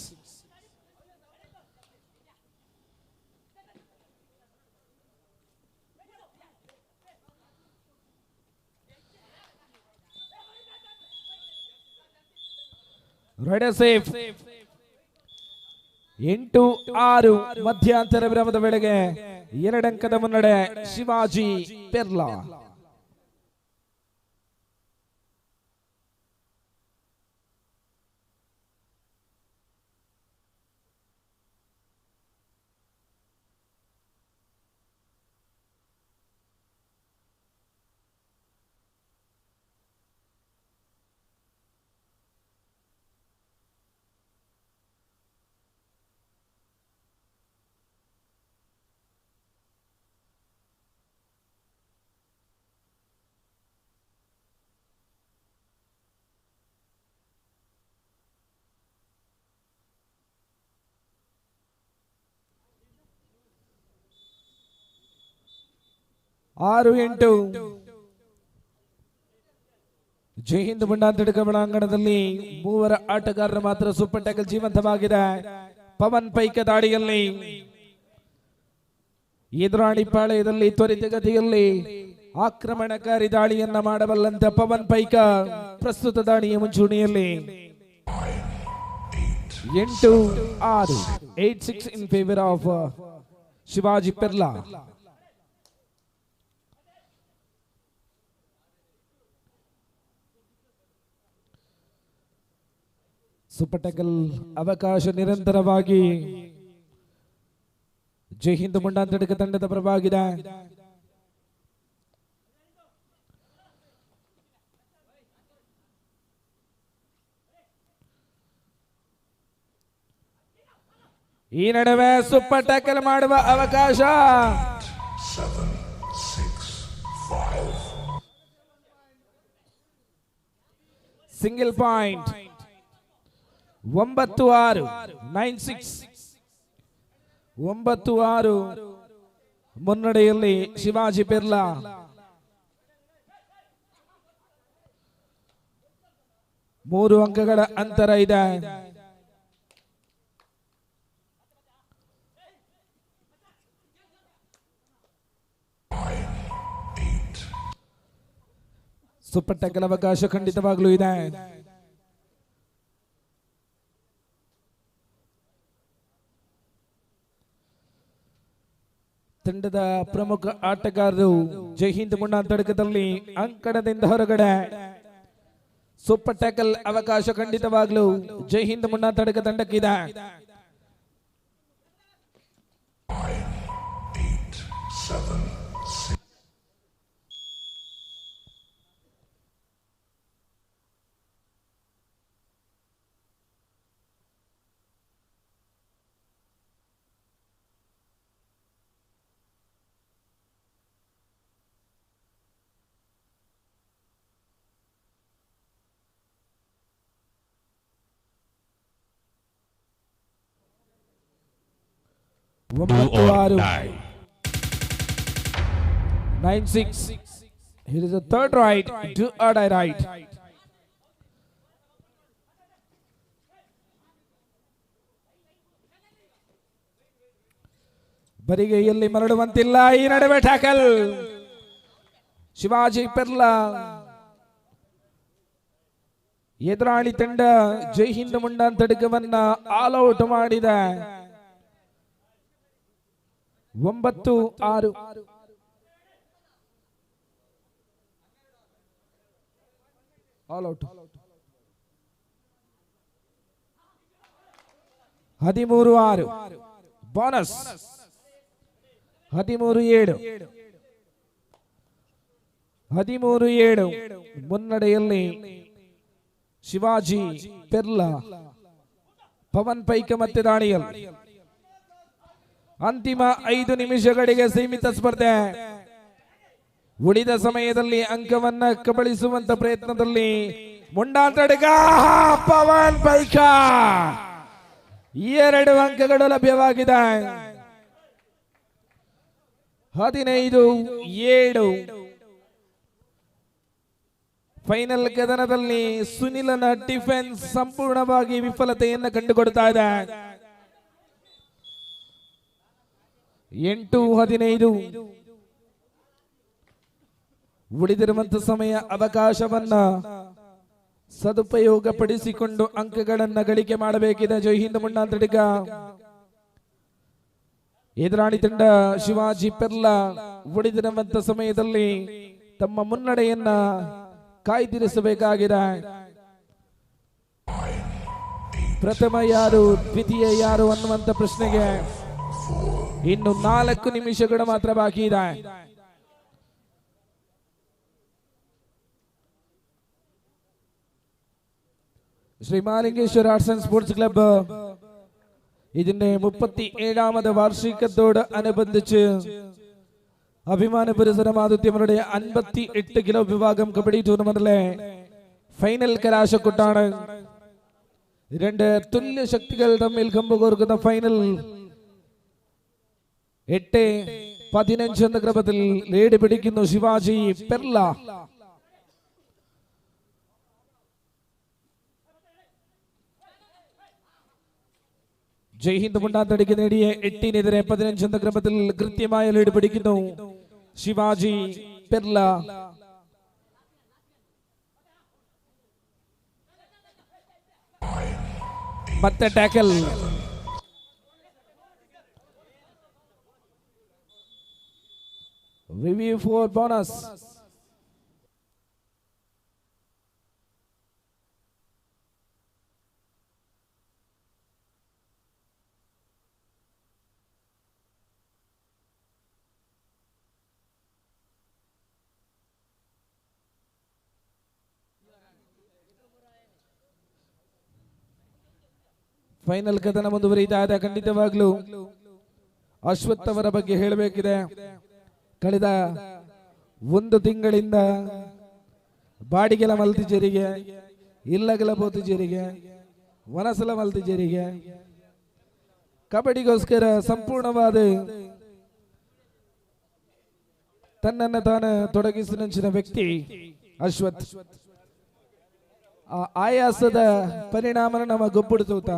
Rider safe. 8-6 ಮಧ್ಯಂತರ ವಿರಾಮದ ವೇಳೆಗೆ 2 ಅಂಕದ ಮುನ್ನಡೆ ಶಿವಾಜಿ ಪೆರ್ಲಾ. ಆರು 8 ಜೈ ಹಿಂದ್ ಮುಂಡಾಂತಡಿ ಕಬಳಾಂಗಣದಲ್ಲಿ 3 ಆಟಗಾರರು ಮಾತ್ರ ಸೂಪರ್ ಟ್ಯಾಕಲ್ ಜೀವಂತವಾಗಿದೆ. ಪವನ್ ಪೈಕ ದಾಳಿಯಲ್ಲಿ ಎದುರಾಳಿ ಪಾಳೆಯದಲ್ಲಿ ತ್ವರಿತಗತಿಯಲ್ಲಿ ಆಕ್ರಮಣಕಾರಿ ದಾಳಿಯನ್ನ ಮಾಡಬಲ್ಲಂತ ಪವನ್ ಪೈಕ ಪ್ರಸ್ತುತ ದಾಳಿಯ ಮುಂಚೂಣಿಯಲ್ಲಿ. 8-6 8-6 in favour of Shivaji Perla. Super tackle ಅವಕಾಶ ನಿರಂತರವಾಗಿ ಜೈ ಹಿಂದ್ ಮುಂಡಾಂತಡಿಕ ತಂಡದ ಪರವಾಗಿದೆ. ಈ ನಡುವೆ ಸೂಪರ್ ಟ್ಯಾಕಲ್ ಮಾಡುವ ಅವಕಾಶ. ಸಿಂಗಲ್ ಪಾಯಿಂಟ್ 9-6 9-6 9-6 ಮುನ್ನಡೆಯಲ್ಲಿ ಶಿವಾಜಿ ಪೆರ್ಲಾ. ಮೂರು ಅಂಕಗಳ ಅಂತರ ಇದೆ. ಸೂಪರ್ ಟ್ಯಾಕಲ್ ಅವಕಾಶ ಖಂಡಿತವಾಗ್ಲೂ ಇದೆ. ತಂಡದ ಪ್ರಮುಖ ಆಟಗಾರರು ಜೈ ಹಿಂದ್ ಮುಂಡಾಂತಡಕದಲ್ಲಿ ಅಂಕಣದಿಂದ ಹೊರಗಡೆ. ಸೂಪರ್ ಟ್ಯಾಕಲ್ ಅವಕಾಶ ಖಂಡಿತವಾಗ್ಲೂ ಜೈ Hind ಮುಂಡಾಂತಡಕ ತಂಡಕ್ಕಿದೆ. Do or die. 9-6. Here is the third right. Do or die right. ಬರಿಗೈಯಲ್ಲಿ ಮರಳುವಂತಿಲ್ಲ. ಈ ನಡುವೆ ಟ್ಯಾಕಲ್ ಶಿವಾಜಿ ಪೆರ್ಲಾ. ಎದುರಾಳಿ ತಂಡ ಜೈ ಹಿಂದ್ ಮುಂಡಾಂತಡಿಕವನ್ನ ಆಲ್ ಔಟ್ ಮಾಡಿದೆ. 9-6 ಆಲ್ ಔಟ್. 13-6 ಬೋನಸ್. 13-7 13-7 ಮುನ್ನಡೆಯಲ್ಲಿ ಶಿವಾಜಿ ಪೆರ್ಲಾ. ಪವನ್ ಪೈಕ ಮತ್ತೆ ದಾಳಿಯಲ್ಲಿ ಅಂತಿಮ 5 ನಿಮಿಷಗಳಿಗೆ ಸೀಮಿತ ಸ್ಪರ್ಧೆ. ಉಳಿದ ಸಮಯದಲ್ಲಿ ಅಂಕವನ್ನ ಕಬಳಿಸುವಂತ ಪ್ರಯತ್ನದಲ್ಲಿ ಮುಂಡಾಂತಡಿಗ ಪವನ್ ಪೈಕ 2 ಅಂಕಗಳು ಲಭ್ಯವಾಗಿದೆ. 15-7 ಫೈನಲ್ ಕದನದಲ್ಲಿ ಸುನಿಲನ ಡಿಫೆನ್ಸ್ ಸಂಪೂರ್ಣವಾಗಿ ವಿಫಲತೆಯನ್ನು ಕಂಡುಕೊಡ್ತಾ ಇದೆ. 8-15 ಉಳಿದಿರುವಂತ ಸಮಯ ಅವಕಾಶವನ್ನ ಸದುಪಯೋಗ ಪಡಿಸಿಕೊಂಡು ಅಂಕಗಳನ್ನ ಗಳಿಕೆ ಮಾಡಬೇಕಿದೆ ಜೈ ಹಿಂದ್ ಮುಂಡಾಂತಡಿಗ. ಎದುರಾಳಿ ತಂಡ ಶಿವಾಜಿ ಪೆರ್ಲಾ ಉಳಿದಿರುವಂತ ಸಮಯದಲ್ಲಿ ತಮ್ಮ ಮುನ್ನಡೆಯನ್ನ ಕಾಯ್ದಿರಿಸಬೇಕಾಗಿದೆ. ಪ್ರಥಮ ಯಾರು ದ್ವಿತೀಯ ಯಾರು ಅನ್ನುವಂತ ಪ್ರಶ್ನೆಗೆ ಇನ್ನು 4 ನಿಮಿಷಗಳು ಮಾತ್ರ ಬಾಕಿ ಇದೆ. Shri Mahalingeshwar arts and sports club ഇതിന്റെ 37ാമത് വാർഷികത്തോട് അനുബന്ധിച്ച് അഭിമാന പുരസ്സരമാദിത്യങ്ങളുടെ 58 കിലോ വിഭാഗം കബഡി ടൂർണമെന്റിലെ ഫൈനൽ കലാശക്കൊട്ടാണ്. 2 തുല്യ ശക്തികൾ തമ്മിൽ കമ്പുകോർക്കുന്ന ഫൈനൽ 8-15 എന്ന ക്രമത്തിൽ ലീഡ് പിടിക്കുന്നു ശിവാജി പെർല. ജയ് ഹിന്ദ് മുണ്ടാന്തടിക്ക് നേടിയ 8-നെതിരെ 15 എന്ന ക്രമത്തിൽ കൃത്യമായ ലീഡ് പിടിക്കുന്നു ശിവാജി പെർല. ಮತ್ತೆ tackle. Review for bonus. Final ಕದನ ಮುಂದುವರಿತಾ ಇದೆ. ಖಂಡಿತವಾಗ್ಲೂ ಅಶ್ವಥ್ ಅವರ ಬಗ್ಗೆ ಹೇಳಬೇಕಿದೆ. ಕಳೆದ ಒಂದು ತಿಂಗಳಿಂದ ಬಾಡಿಗೆಲ ಮಲ್ತಿಜರಿಗೆ, ಇಲ್ಲಗಲ ಬೋತಿಜರಿಗೆ, ವನಸಲ ಮಲ್ತಿಜರಿಗೆ ಕಬಡ್ಡಿಗೋಸ್ಕರ ಸಂಪೂರ್ಣವಾದ ತನ್ನನ್ನು ತಾನು ತೊಡಗಿಸಿದ ವ್ಯಕ್ತಿ ಅಶ್ವಥ್. ಆ ಆಯಾಸದ ಪರಿಣಾಮ ನಮ್ಮ ಗೊಬ್ಬುಡು ತೂತ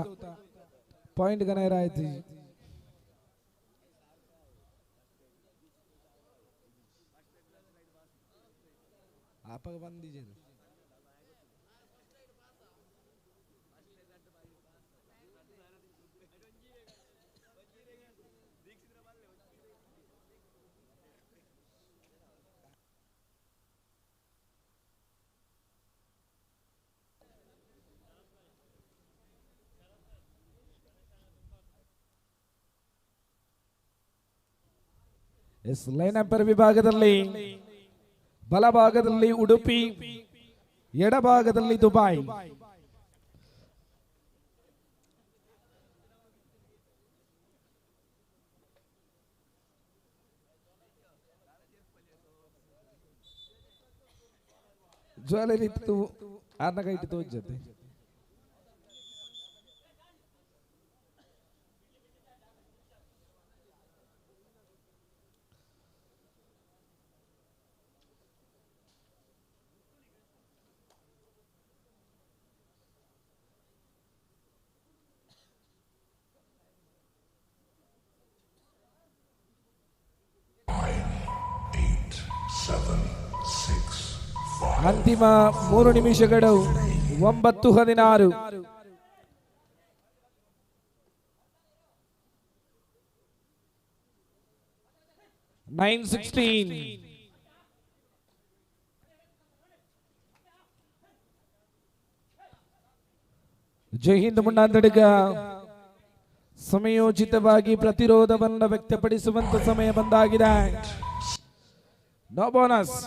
ಪಾಯಿಂಟ್ ಗಣರಾಯ್ತು. ಲೈನಪ್ಪರ್ ವಿಭಾಗದಲ್ಲಿ ಬಲಭಾಗದಲ್ಲಿ ಉಡುಪಿ, ಎಡಭಾಗದಲ್ಲಿ ದುಬೈ. ಜ್ಯುವೆಲರಿ ಆರ್ನಗೈಟ್ ತೋಜತೆ ಅಂತಿಮ 3 ನಿಮಿಷಗಳು 9:16. ಜೈ ಹಿಂದ್ ಮುಂಡಾಂತಡಿಗ ಸಮಯೋಚಿತವಾಗಿ ಪ್ರತಿರೋಧವನ್ನು ವ್ಯಕ್ತಪಡಿಸುವಂತ ಸಮಯ ಬಂದಾಗಿದೆ. ನೋ ಬೋನಸ್,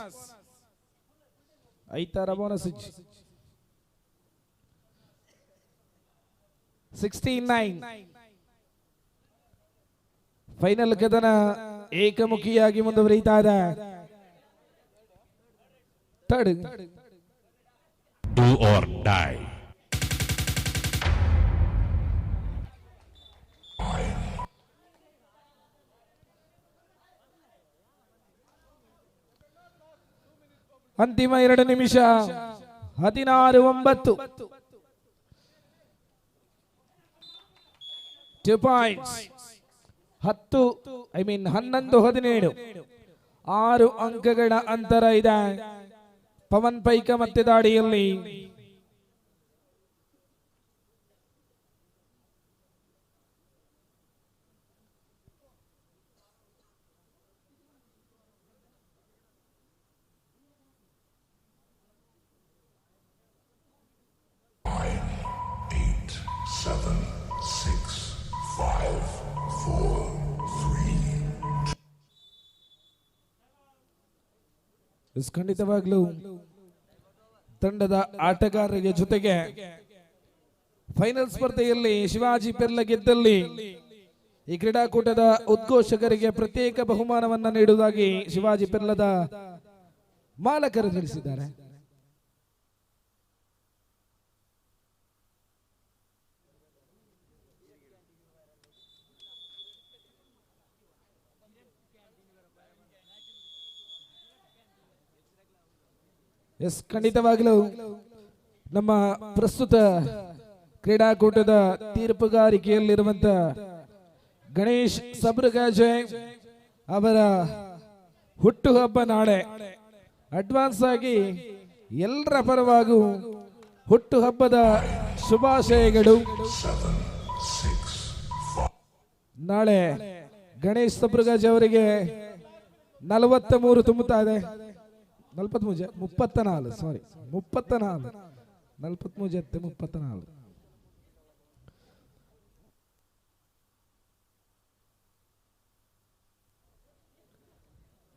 ಐತಾರ ಬೋನಸ್ 69. ಫೈನಲ್ ಕದನ ಏಕಮುಖಿಯಾಗಿ ಮುಂದುವರಿತಾ ಇದೆ. Third Do or die. ಅಂತಿಮ 2 ನಿಮಿಷ 16:09. 2 ಪಾಯಿಂಟ್ಸ್ 11-17. 6 ಅಂಕಗಳ ಅಂತರ ಇದೆ. ಪವನ್ ಪೈಕ ಮತ್ತೆ ದಾಡಿಯಲ್ಲಿ ಖಂಡಿತವಾಗ್ಲೂ ತಂಡದ ಆಟಗಾರರಿಗೆ ಜೊತೆಗೆ ಫೈನಲ್ ಸ್ಪರ್ಧೆಯಲ್ಲಿ ಶಿವಾಜಿ ಪೆರ್ಲ ಗೆದ್ದಲ್ಲಿ ಈ ಕ್ರೀಡಾಕೂಟದ ಉದ್ಘೋಷಕರಿಗೆ ಪ್ರತ್ಯೇಕ ಬಹುಮಾನವನ್ನ ನೀಡುವುದಾಗಿ ಶಿವಾಜಿ ಪೆರ್ಲದ ಮಾಲಕರು ತಿಳಿಸಿದ್ದಾರೆ. ಎಸ್, ಖಂಡಿತವಾಗಲೂ ನಮ್ಮ ಪ್ರಸ್ತುತ ಕ್ರೀಡಾಕೂಟದ ತೀರ್ಪುಗಾರಿಕೆಯಲ್ಲಿರುವಂತ ಗಣೇಶ್ ಸಬ್ರಗಾಜೆ ಅವರ ಹುಟ್ಟುಹಬ್ಬ ನಾಳೆ. ಅಡ್ವಾನ್ಸ್ ಆಗಿ ಎಲ್ಲರ ಪರವಾಗೂ ಹುಟ್ಟುಹಬ್ಬದ ಶುಭಾಶಯಗಳು. ನಾಳೆ ಗಣೇಶ್ ಸಬ್ರಗಾಜೆ ಅವರಿಗೆ 43 ತುಂಬುತ್ತಾ ಇದೆ. 34 ಸಾರಿ 34 34.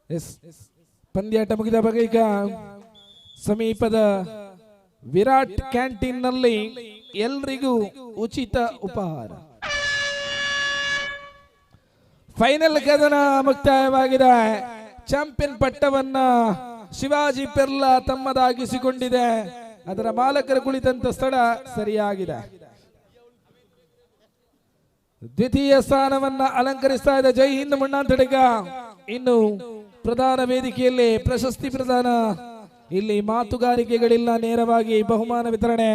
ಎಸ್, ಪಂದ್ಯಾಟ ಮುಗಿದ ಬಳಿಕ ಸಮೀಪದ ವಿರಾಟ್ ಕ್ಯಾಂಟೀನ್ ನಲ್ಲಿ ಎಲ್ರಿಗೂ ಉಚಿತ ಉಪಹಾರ. ಫೈನಲ್ ಕದನ ಮುಕ್ತಾಯವಾಗಿದೆ. ಚಾಂಪಿಯನ್ ಪಟ್ಟವನ್ನ ಶಿವಾಜಿ ಪೆರ್ಲಾ ತಮ್ಮದಾಗಿಸಿಕೊಂಡಿದೆ. ಅದರ ಮಾಲಕರು ಕುಳಿತಂತ ಸ್ಥಳ ಸರಿಯಾಗಿದೆ. ದ್ವಿತೀಯ ಸ್ಥಾನವನ್ನ ಅಲಂಕರಿಸ್ತಾ ಇದೆ ಜೈ ಹಿಂದ್ ಮುಣ್ಣಾಂತಡಿಗ. ಇನ್ನು ಪ್ರಧಾನ ವೇದಿಕೆಯಲ್ಲಿ ಪ್ರಶಸ್ತಿ ಪ್ರದಾನ, ಇಲ್ಲಿ ಮಾತುಗಾರಿಕೆಗಳಿಲ್ಲ, ನೇರವಾಗಿ ಬಹುಮಾನ ವಿತರಣೆ.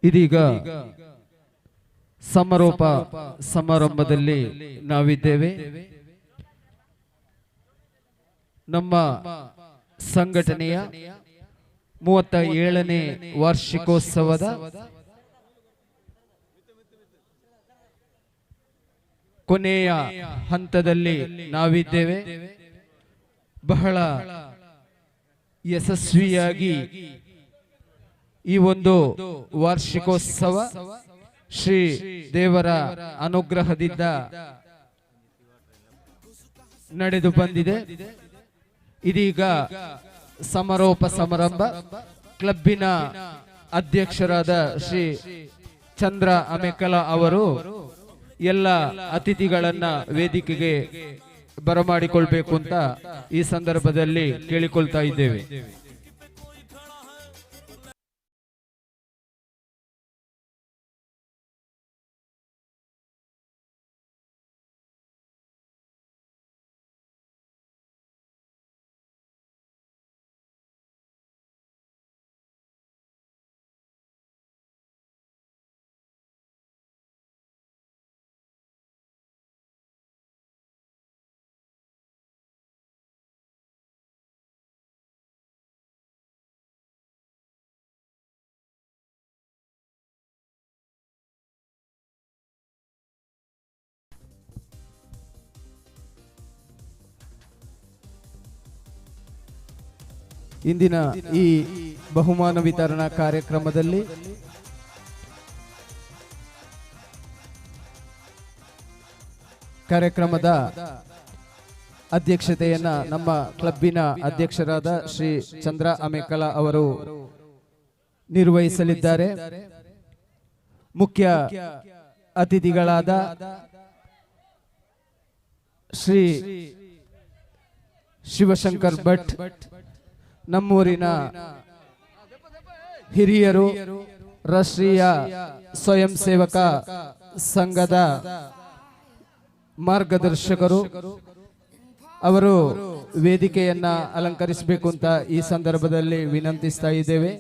ಇದೀಗ ಸಮಾರೋಪ ಸಮಾರಂಭದಲ್ಲಿ ನಾವಿದ್ದೇವೆ. ನಮ್ಮ ಸಂಘಟನೆಯ 37ನೇ ವಾರ್ಷಿಕೋತ್ಸವದ ಕೊನೆಯ ಹಂತದಲ್ಲಿ ನಾವಿದ್ದೇವೆ. ಬಹಳ ಯಶಸ್ವಿಯಾಗಿ ಈ ಒಂದು ವಾರ್ಷಿಕೋತ್ಸವ ಶ್ರೀ ದೇವರ ಅನುಗ್ರಹದಿಂದ ನಡೆದು ಬಂದಿದೆ. ಇದೀಗ ಸಮಾರೋಪ ಸಮಾರಂಭ ಕ್ಲಬ್ಬಿನ ಅಧ್ಯಕ್ಷರಾದ ಶ್ರೀ ಚಂದ್ರ ಅಮೆಕಲ ಅವರು ಎಲ್ಲ ಅತಿಥಿಗಳನ್ನ ವೇದಿಕೆಗೆ ಬರಮಾಡಿಕೊಳ್ಬೇಕು ಅಂತ ಈ ಸಂದರ್ಭದಲ್ಲಿ ಕೇಳಿಕೊಳ್ತಾ ಇದ್ದೇವೆ. ಇಂದಿನ ಈ ಬಹುಮಾನ ವಿತರಣಾ ಕಾರ್ಯಕ್ರಮದಲ್ಲಿ ಕಾರ್ಯಕ್ರಮದ ಅಧ್ಯಕ್ಷತೆಯನ್ನ ನಮ್ಮ ಕ್ಲಬ್ಬಿನ ಅಧ್ಯಕ್ಷರಾದ ಶ್ರೀ ಚಂದ್ರ ಅಮೆಕಲ ಅವರು ನಿರ್ವಹಿಸಲಿದ್ದಾರೆ. ಮುಖ್ಯ ಅತಿಥಿಗಳಾದ ಶ್ರೀ ಶಿವಶಂಕರ್ ಭಟ್, ನಮ್ಮೂರಿನ ಹಿರಿಯರು, ರಾಷ್ಟ್ರೀಯ ಸ್ವಯಂ ಸೇವಕ ಸಂಘದ ಮಾರ್ಗದರ್ಶಕರು, ಅವರು ವೇದಿಕೆಯನ್ನ ಅಲಂಕರಿಸಬೇಕು ಅಂತ ಈ ಸಂದರ್ಭದಲ್ಲಿ ವಿನಂತಿಸ್ತಾ ಇದ್ದೇವೆ.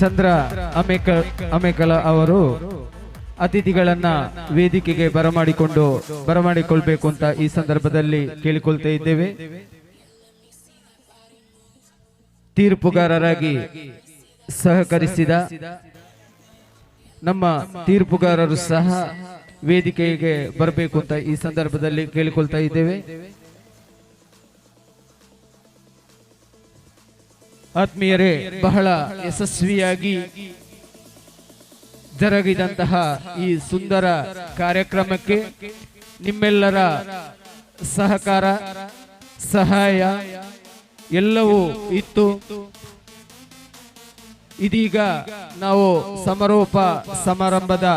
ಚಂದ್ರ ಅಮೆಕಲ ಅವರು ಅತಿಥಿಗಳನ್ನ ವೇದಿಕೆಗೆ ಬರಮಾಡಿಕೊಳ್ಬೇಕು ಅಂತ ಈ ಸಂದರ್ಭದಲ್ಲಿ ಕೇಳಿಕೊಳ್ತಾ ಇದ್ದೇವೆ. ತೀರ್ಪುಗಾರರಾಗಿ ಸಹಕರಿಸಿದ ನಮ್ಮ ತೀರ್ಪುಗಾರರು ಸಹ ವೇದಿಕೆಗೆ ಬರಬೇಕು ಅಂತ ಈ ಸಂದರ್ಭದಲ್ಲಿ ಕೇಳಿಕೊಳ್ತಾ ಇದ್ದೇವೆ. ಆತ್ಮೀಯರೇ, ಬಹಳ ಯಶಸ್ವಿಯಾಗಿ ಜರುಗಿದಂತಹ ಈ ಸುಂದರ ಕಾರ್ಯಕ್ರಮಕ್ಕೆ ನಿಮ್ಮೆಲ್ಲರ ಸಹಕಾರ, ಸಹಾಯ ಎಲ್ಲವೂ ಇತ್ತು. ಇದೀಗ ನಾವು ಸಮಾರೋಪ ಸಮಾರಂಭದ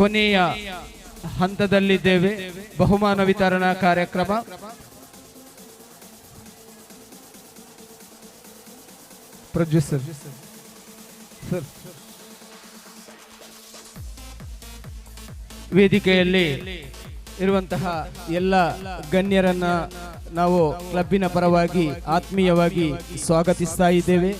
ಕೊನೆಯ ಹಂತದಲ್ಲಿದ್ದೇವೆ. ಬಹುಮಾನ ವಿತರಣಾ ಕಾರ್ಯಕ್ರಮ ಪ್ರೊಡ್ಯೂಸರ್ ಸರ್. ವೇದಿಕೆಯಲ್ಲಿ ಇರುವಂತಹ ಎಲ್ಲ ಗಣ್ಯರನ್ನ ನಾವು ಕ್ಲಬ್ಬಿನ ಪರವಾಗಿ ಆತ್ಮೀಯವಾಗಿ ಸ್ವಾಗತಿಸ್ತಾ ಇದ್ದೇವೆ.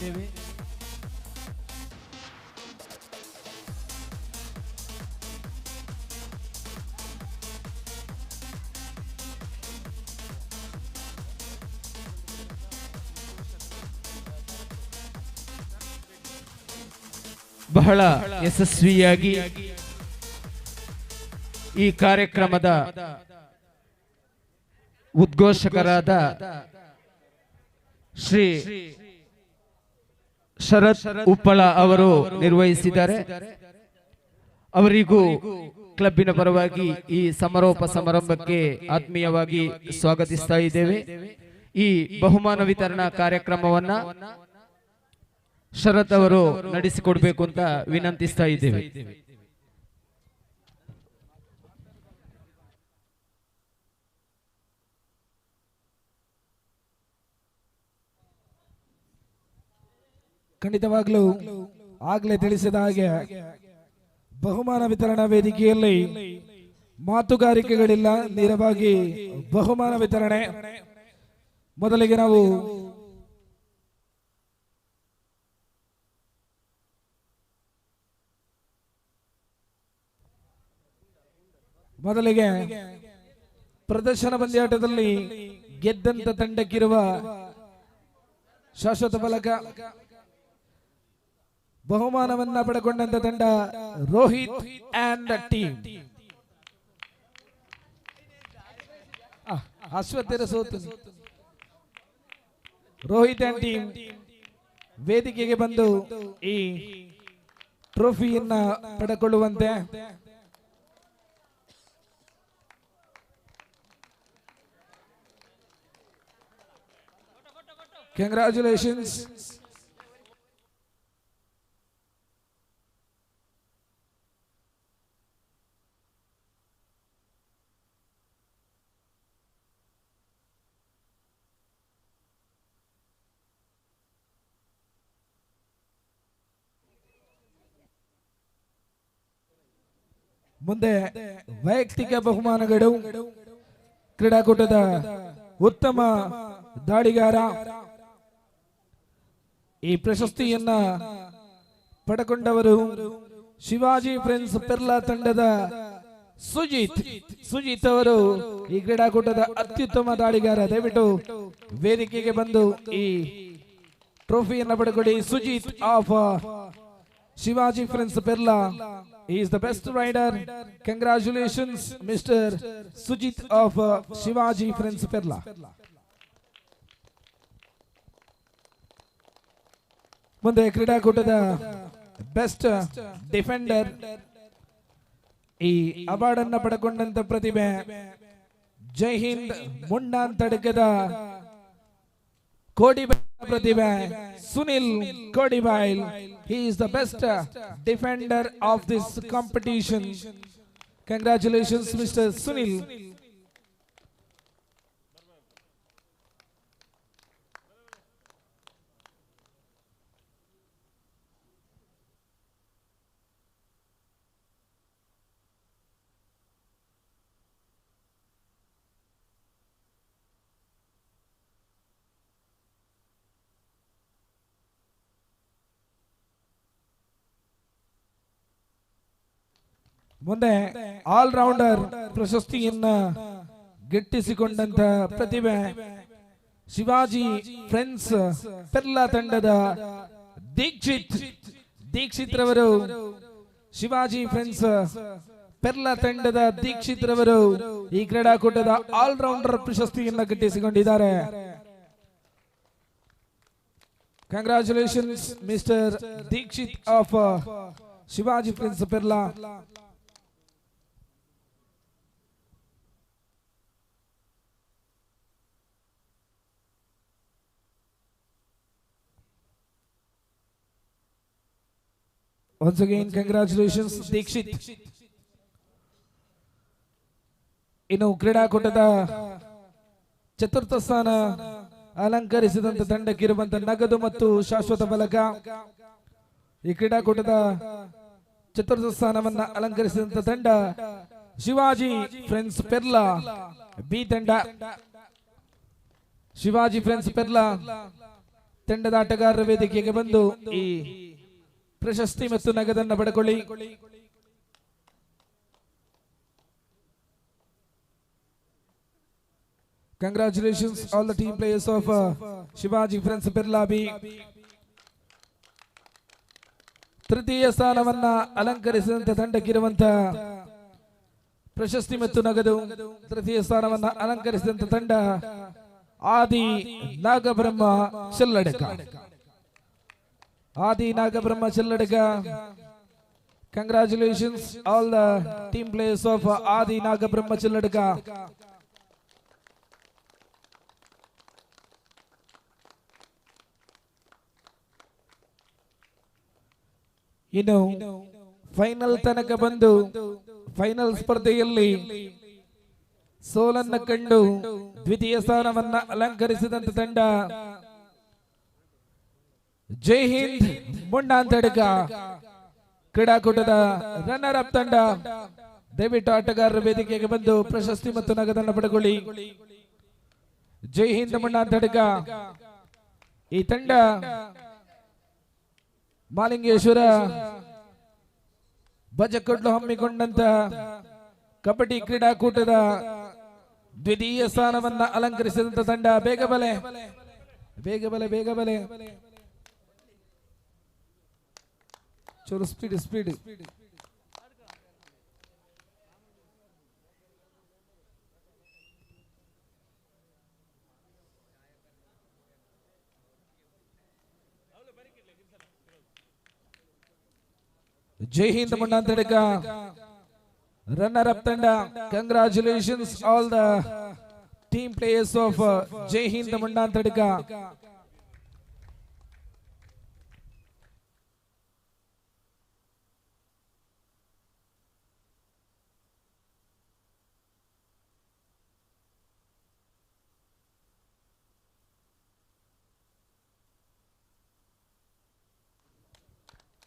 ಬಹಳ ಯಶಸ್ವಿಯಾಗಿ ಈ ಕಾರ್ಯಕ್ರಮದ ಉದ್ಘೋಷಕರಾದ ಶ್ರೀ ಶರತ್ ಉಪ್ಪಳ ಅವರು ನಿರ್ವಹಿಸಿದ್ದಾರೆ. ಅವರಿಗೂ ಕ್ಲಬ್ಬಿನ ಪರವಾಗಿ ಈ ಸಮಾರೋಪ ಸಮಾರಂಭಕ್ಕೆ ಆತ್ಮೀಯವಾಗಿ ಸ್ವಾಗತಿಸ್ತಾ ಇದ್ದೇವೆ. ಈ ಬಹುಮಾನ ವಿತರಣಾ ಕಾರ್ಯಕ್ರಮವನ್ನ ಶರತ್ ಅವರು ನಡೆಸಿಕೊಡ್ಬೇಕು ಅಂತ ವಿನಂತಿಸ್ತಾ ಇದ್ದೇವೆ. ಖಂಡಿತವಾಗ್ಲೂ ಆಗ್ಲೇ ತಿಳಿಸಿದ ಹಾಗೆ ಬಹುಮಾನ ವಿತರಣಾ ವೇದಿಕೆಯಲ್ಲಿ ಮಾತುಗಾರಿಕೆಗಳಿಲ್ಲ, ನೇರವಾಗಿ ಬಹುಮಾನ ವಿತರಣೆ. ಮೊದಲಿಗೆ ನಾವು ಪ್ರದರ್ಶನ ಪಂದ್ಯಾಟದಲ್ಲಿ ಗೆದ್ದಂತ ತಂಡಕ್ಕಿರುವ ಶಾಶ್ವತ ಫಲಕ, ಬಹುಮಾನವನ್ನ ಪಡೆಕೊಂಡಂತ ತಂಡ ರೋಹಿತ್ ಅಂಡ್ ಟೀಮ್. ಅಶ್ವತ್ಥರ ಸೋತು ರೋಹಿತ್ ಅಂಡ್ ಟೀಮ್ ವೇದಿಕೆಗೆ ಬಂದು ಈ ಟ್ರೋಫಿಯನ್ನ ಪಡೆಕೊಳ್ಳುವಂತೆ ಕಂಗ್ರಾಚುಲೇಷನ್ಸ್. ಮುಂದೆ ವೈಯಕ್ತಿಕ ಬಹುಮಾನಗಳು. ಕ್ರೀಡಾಕೂಟದ ಉತ್ತಮ ದಾಳಿಗಾರ, ಈ ಪ್ರಶಸ್ತಿಯನ್ನ ಪಡೆಕೊಂಡವರು ಶಿವಾಜಿ ಫ್ರೆಂಡ್ಸ್ ಪೆರ್ಲಾ ತಂಡದ ಸುಜಿತ್ ಅವರು ಈ ಕ್ರೀಡಾಕೂಟದ ಅತ್ಯುತ್ತಮ ದಾಳಿಗಾರ. ದಯವಿಟ್ಟು ವೇದಿಕೆಗೆ ಬಂದು ಈ ಟ್ರೋಫಿಯನ್ನು ಪಡೆಕೊಡಿ. Sujith of Shivaji friends Perla is the best rider. Congratulations Mr. Sujit of Shivaji Friends Perla. ಮುಂದೆ ಕ್ರೀಡಾಕೂಟದ ಬೆಸ್ಟ್ ಡಿಫೆಂಡರ್, ಈ ಅವಾರ್ಡ್ ಅನ್ನು ಪಡೆಕೊಂಡಂತ ಪ್ರತಿಭೆ ಜೈ ಹಿಂದ್ ಮುಂಡಾಂತಡಕದ ಕೋಡಿಬೈಲ್ ಪ್ರತಿಭೆ Sunil ಕೋಡಿಬೈಲ್. He is the best defender of this competition. Congratulations Mr. Sunil. ಮುಂದೆ ಆಲ್ ರೌಂಡರ್ ಪ್ರಶಸ್ತಿಯನ್ನ ಗಿಟ್ಟಿಸಿಕೊಂಡಂತ ಪ್ರತಿಭೆ ಶಿವಾಜಿ ಫ್ರೆಂಡ್ಸ್ ಪೆರ್ಲಾ ತಂಡದ ದೀಕ್ಷಿತ್ ರವರು. ಶಿವಾಜಿ ಫ್ರೆಂಡ್ಸ್ ಪೆರ್ಲಾ ತಂಡದ ದೀಕ್ಷಿತ್ ರವರು ಈ ಕ್ರೀಡಾಕೂಟದ ಆಲ್ ರೌಂಡರ್ ಪ್ರಶಸ್ತಿಯನ್ನ ಗಿಟ್ಟಿಸಿಕೊಂಡಿದ್ದಾರೆ. Congratulations mister Dikshith of Shivaji friends Perla. Once again, congratulations Dikshit. ಇನ್ನು ಕ್ರೀಡಾಕೂಟದ ಚತುರ್ಥ ಸ್ಥಾನ ಅಲಂಕರಿಸಿದಂತ ತಂಡಕ್ಕಿರುವಂತಹ ನಗದು ಮತ್ತು ಶಾಶ್ವತ ಫಲಕ. ಈ ಕ್ರೀಡಾಕೂಟದ ಚತುರ್ಥ ಸ್ಥಾನವನ್ನ ಅಲಂಕರಿಸಿದಂತ ತಂಡ ಶಿವಾಜಿ ಫ್ರೆಂಡ್ಸ್ ಪೆರ್ಲಾ ಬಿ ತಂಡ. ಶಿವಾಜಿ ಫ್ರೆಂಡ್ಸ್ ಪೆರ್ಲಾ ತಂಡದ ಆಟಗಾರರ ವೇದಿಕೆಗೆ ಬಂದು ಈ ಪ್ರಶಸ್ತಿ ಮತ್ತು ನಗದನ್ನು ಪಡೆಕೊಳ್ಳಿ. Congratulations all the team players of Shivaji Friends Perla B. ತೃತೀಯ ಸ್ಥಾನವನ್ನ ಅಲಂಕರಿಸಿದಂತೆ ತಂಡಕ್ಕಿರುವಂತ ಪ್ರಶಸ್ತಿ ಮತ್ತು ನಗದು. ತೃತೀಯ ಸ್ಥಾನವನ್ನ ಅಲಂಕರಿಸಿದಂತ ತಂಡ ಆದಿ ನಾಗಬ್ರಹ್ಮ ಚೆಲ್ಲಡಕ. ಆದಿ Nagabrahma ಚೆಲ್ಲಡಕ. Congratulations all the team players of ಆದಿ ನಾಗಬ್ರಹ್ಮ ಚೆಲ್ಲಡಕ. ಇನ್ನು ಫೈನಲ್ ತನಕ ಬಂದು ಫೈನಲ್ ಸ್ಪರ್ಧೆಯಲ್ಲಿ ಸೋಲನ್ನ ಕಂಡು ದ್ವಿತೀಯ ಸ್ಥಾನವನ್ನ ಅಲಂಕರಿಸಿದಂತ ತಂಡ ಜೈ ಹಿಂದ್ ಮುಂಡಾಂತಡಕ. ಕ್ರೀಡಾಕೂಟದ ರನ್ನರ್ ಅಪ್ ತಂಡ ದಯವಿಟ್ಟು ಆಟಗಾರರ ವೇದಿಕೆಗೆ ಬಂದು ಪ್ರಶಸ್ತಿ ಮತ್ತು ನಗದನ್ನು ಪಡೆಕೊಳ್ಳಿ. ಜೈ ಹಿಂದ್ ಮುಂಡಾಂತಡಕ. ಈ ತಂಡ ಮಾಲಿಂಗೇಶ್ವರ ಬಜಕೊಡ್ಲು ಹಮ್ಮಿಕೊಂಡಂತ ಕಬಡ್ಡಿ ಕ್ರೀಡಾಕೂಟದ ದ್ವಿತೀಯ ಸ್ಥಾನವನ್ನ ಅಲಂಕರಿಸಿದಂತ ತಂಡ. ಬೇಗ ಬಲೆ ಬೇಗ ಬಲೆ ಬೇಗ ಬಲೆ ಚೂರು speed speed. Jai Hind Mundanthadka runner up ತಂಡ. Congratulations all the team players of Jai Hind Mundanthadka.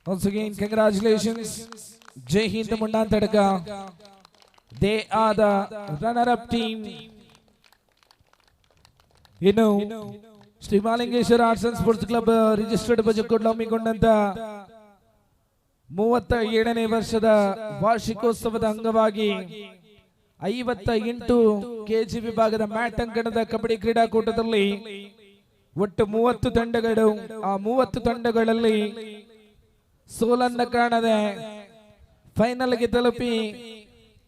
Once again, congratulations, Jai Hind Mundantadaka. They are the runner-up team. ಇನ್ನು Shri Malingeshwara arts and sports club registered Bajakodlu ಹಮ್ಮಿಕೊಂಡಂತ 37ನೇ ವರ್ಷದ ವಾರ್ಷಿಕೋತ್ಸವದ ಅಂಗವಾಗಿ 58 ಕೆಜಿ ವಿಭಾಗದ ಮ್ಯಾಟ್ ಅಂಕಣದ ಕಬಡ್ಡಿ ಕ್ರೀಡಾಕೂಟದಲ್ಲಿ ಒಟ್ಟು 30 ತಂಡಗಳು. ಆ 30 ತಂಡಗಳಲ್ಲಿ ಸೋಲನ್ನ ಕಾಣದೆ ಫೈನಲ್ಗೆ ತಲುಪಿ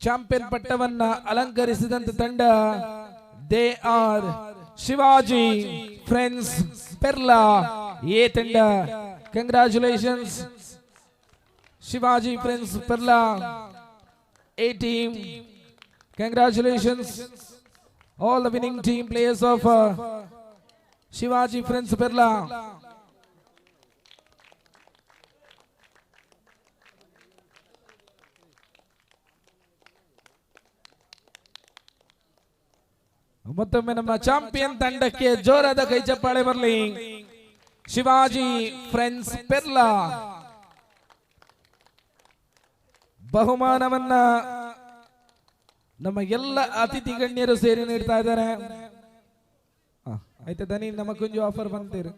ಚಾಂಪಿಯನ್ ಪಟ್ಟವನ್ನ ಅಲಂಕರಿಸಿದಂತ ತಂಡ they are Shivaji friends Perla A ತಂಡ. Congratulations Shivaji friends Perla A team. Congratulations all the winning team players of Shivaji friends Perla. ಮತ್ತೊಮ್ಮೆ ನಮ್ಮ ಚಾಂಪಿಯನ್ ತಂಡಕ್ಕೆ ಜೋರಾದ ಕೈ ಚಪ್ಪಾಳೆ ಬರಲಿ. ಶಿವಾಜಿ ಫ್ರೆಂಡ್ಸ್ ಪೆರ್ಲಾ ಬಹುಮಾನವನ್ನ ನಮ್ಮ ಎಲ್ಲ ಅತಿಥಿ ಗಣ್ಯರು ಸೇರಿ ನೀಡ್ತಾ ಇದ್ದಾರೆ. ಆಯ್ತಾ ದನಿ ನಮಗೊಂದು ಆಫರ್ ಬಂತೀರಿ.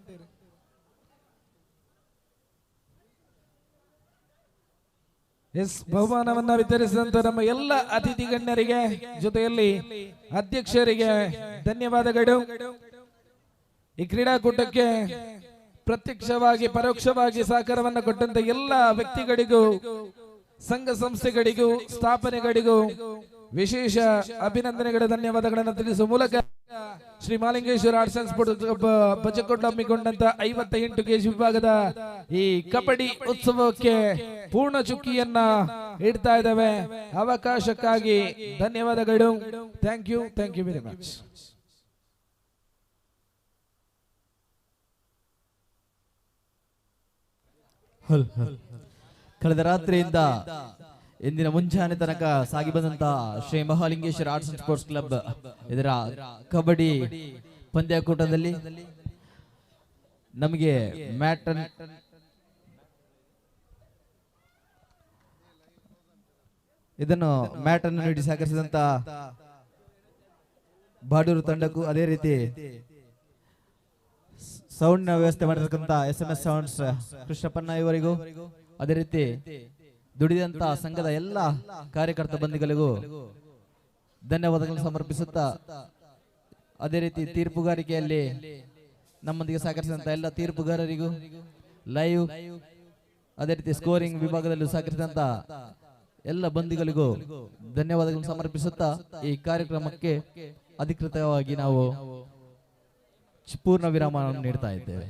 ಎಸ್ ಬಹುಮಾನವನ್ನ ವಿತರಿಸಿದಂತ ನಮ್ಮ ಎಲ್ಲ ಅತಿಥಿ ಗಣ್ಯರಿಗೆ ಜೊತೆಯಲ್ಲಿ ಅಧ್ಯಕ್ಷರಿಗೆ ಧನ್ಯವಾದಗಳು. ಈ ಕ್ರೀಡಾಕೂಟಕ್ಕೆ ಪ್ರತ್ಯಕ್ಷವಾಗಿ ಪರೋಕ್ಷವಾಗಿ ಸಹಕಾರವನ್ನು ಕೊಟ್ಟಂತ ಎಲ್ಲ ವ್ಯಕ್ತಿಗಳಿಗೂ ಸಂಘ ಸಂಸ್ಥೆಗಳಿಗೂ ಸ್ಥಾಪನೆಗಳಿಗೂ ವಿಶೇಷ ಅಭಿನಂದನೆಗಳ ಧನ್ಯವಾದಗಳನ್ನು ತಿಳಿಸುವ ಮೂಲಕ Shri Malingeshwara arts and sports club Bajakodlu ಹಮ್ಮಿಕೊಂಡಂತ 58 ಕೆಜಿ ವಿಭಾಗದ ಈ ಕಬಡ್ಡಿ ಉತ್ಸವಕ್ಕೆ ಪೂರ್ಣ ಚುಕ್ಕಿಯನ್ನ ಇಡ್ತಾ ಇದ್ದಾವೆ. ಅವಕಾಶಕ್ಕಾಗಿ ಧನ್ಯವಾದಗಳು. Thank you very much. ಕಳೆದ ರಾತ್ರಿಯಿಂದ ಇಂದಿನ ಮುಂಜಾನೆ ತನಕ ಸಾಗಿ ಬಂದಂತಹ Shri Mahalingeshwara arts and sports club ಇದರ ಕಬಡ್ಡಿ ಪಂದ್ಯಾಕೂಟದಲ್ಲಿ ನಮಗೆ ಇದನ್ನು ಮ್ಯಾಟ್ ಅನ್ನು ನೀಡಿ ಸಹಕರಿಸಿದಂತ ಬಾಡೂರು ತಂಡಕ್ಕೂ ಅದೇ ರೀತಿ ಸೌಂಡ್ ನ ವ್ಯವಸ್ಥೆ ಮಾಡಿರ್ತಕ್ಕಂಥ SMS ಸೌಂಡ್ಸ್ ಕೃಷ್ಣಪ್ಪಣ್ಣ ಇವರಿಗೂ ಅದೇ ರೀತಿ ದುಡಿದಂತ ಸಂಘದ ಎಲ್ಲ ಕಾರ್ಯಕರ್ತ ಬಂಧುಗಳಿಗೂ ಧನ್ಯವಾದಗಳನ್ನು ಸಮರ್ಪಿಸುತ್ತಾ ಅದೇ ರೀತಿ ತೀರ್ಪುಗಾರಿಕೆಯಲ್ಲಿ ನಮ್ಮೊಂದಿಗೆ ಸಹಕರಿಸಿದಂತ ಎಲ್ಲ ತೀರ್ಪುಗಾರರಿಗೂ ಲೈವ್ ಅದೇ ರೀತಿ ಸ್ಕೋರಿಂಗ್ ವಿಭಾಗದಲ್ಲೂ ಸಹಕರಿಸಿದಂತ ಎಲ್ಲ ಬಂಧುಗಳಿಗೂ ಧನ್ಯವಾದಗಳನ್ನು ಸಮರ್ಪಿಸುತ್ತಾ ಈ ಕಾರ್ಯಕ್ರಮಕ್ಕೆ ಅಧಿಕೃತವಾಗಿ ನಾವು ಪೂರ್ಣ ವಿರಾಮವನ್ನು ನೀಡ್ತಾ ಇದ್ದೇವೆ.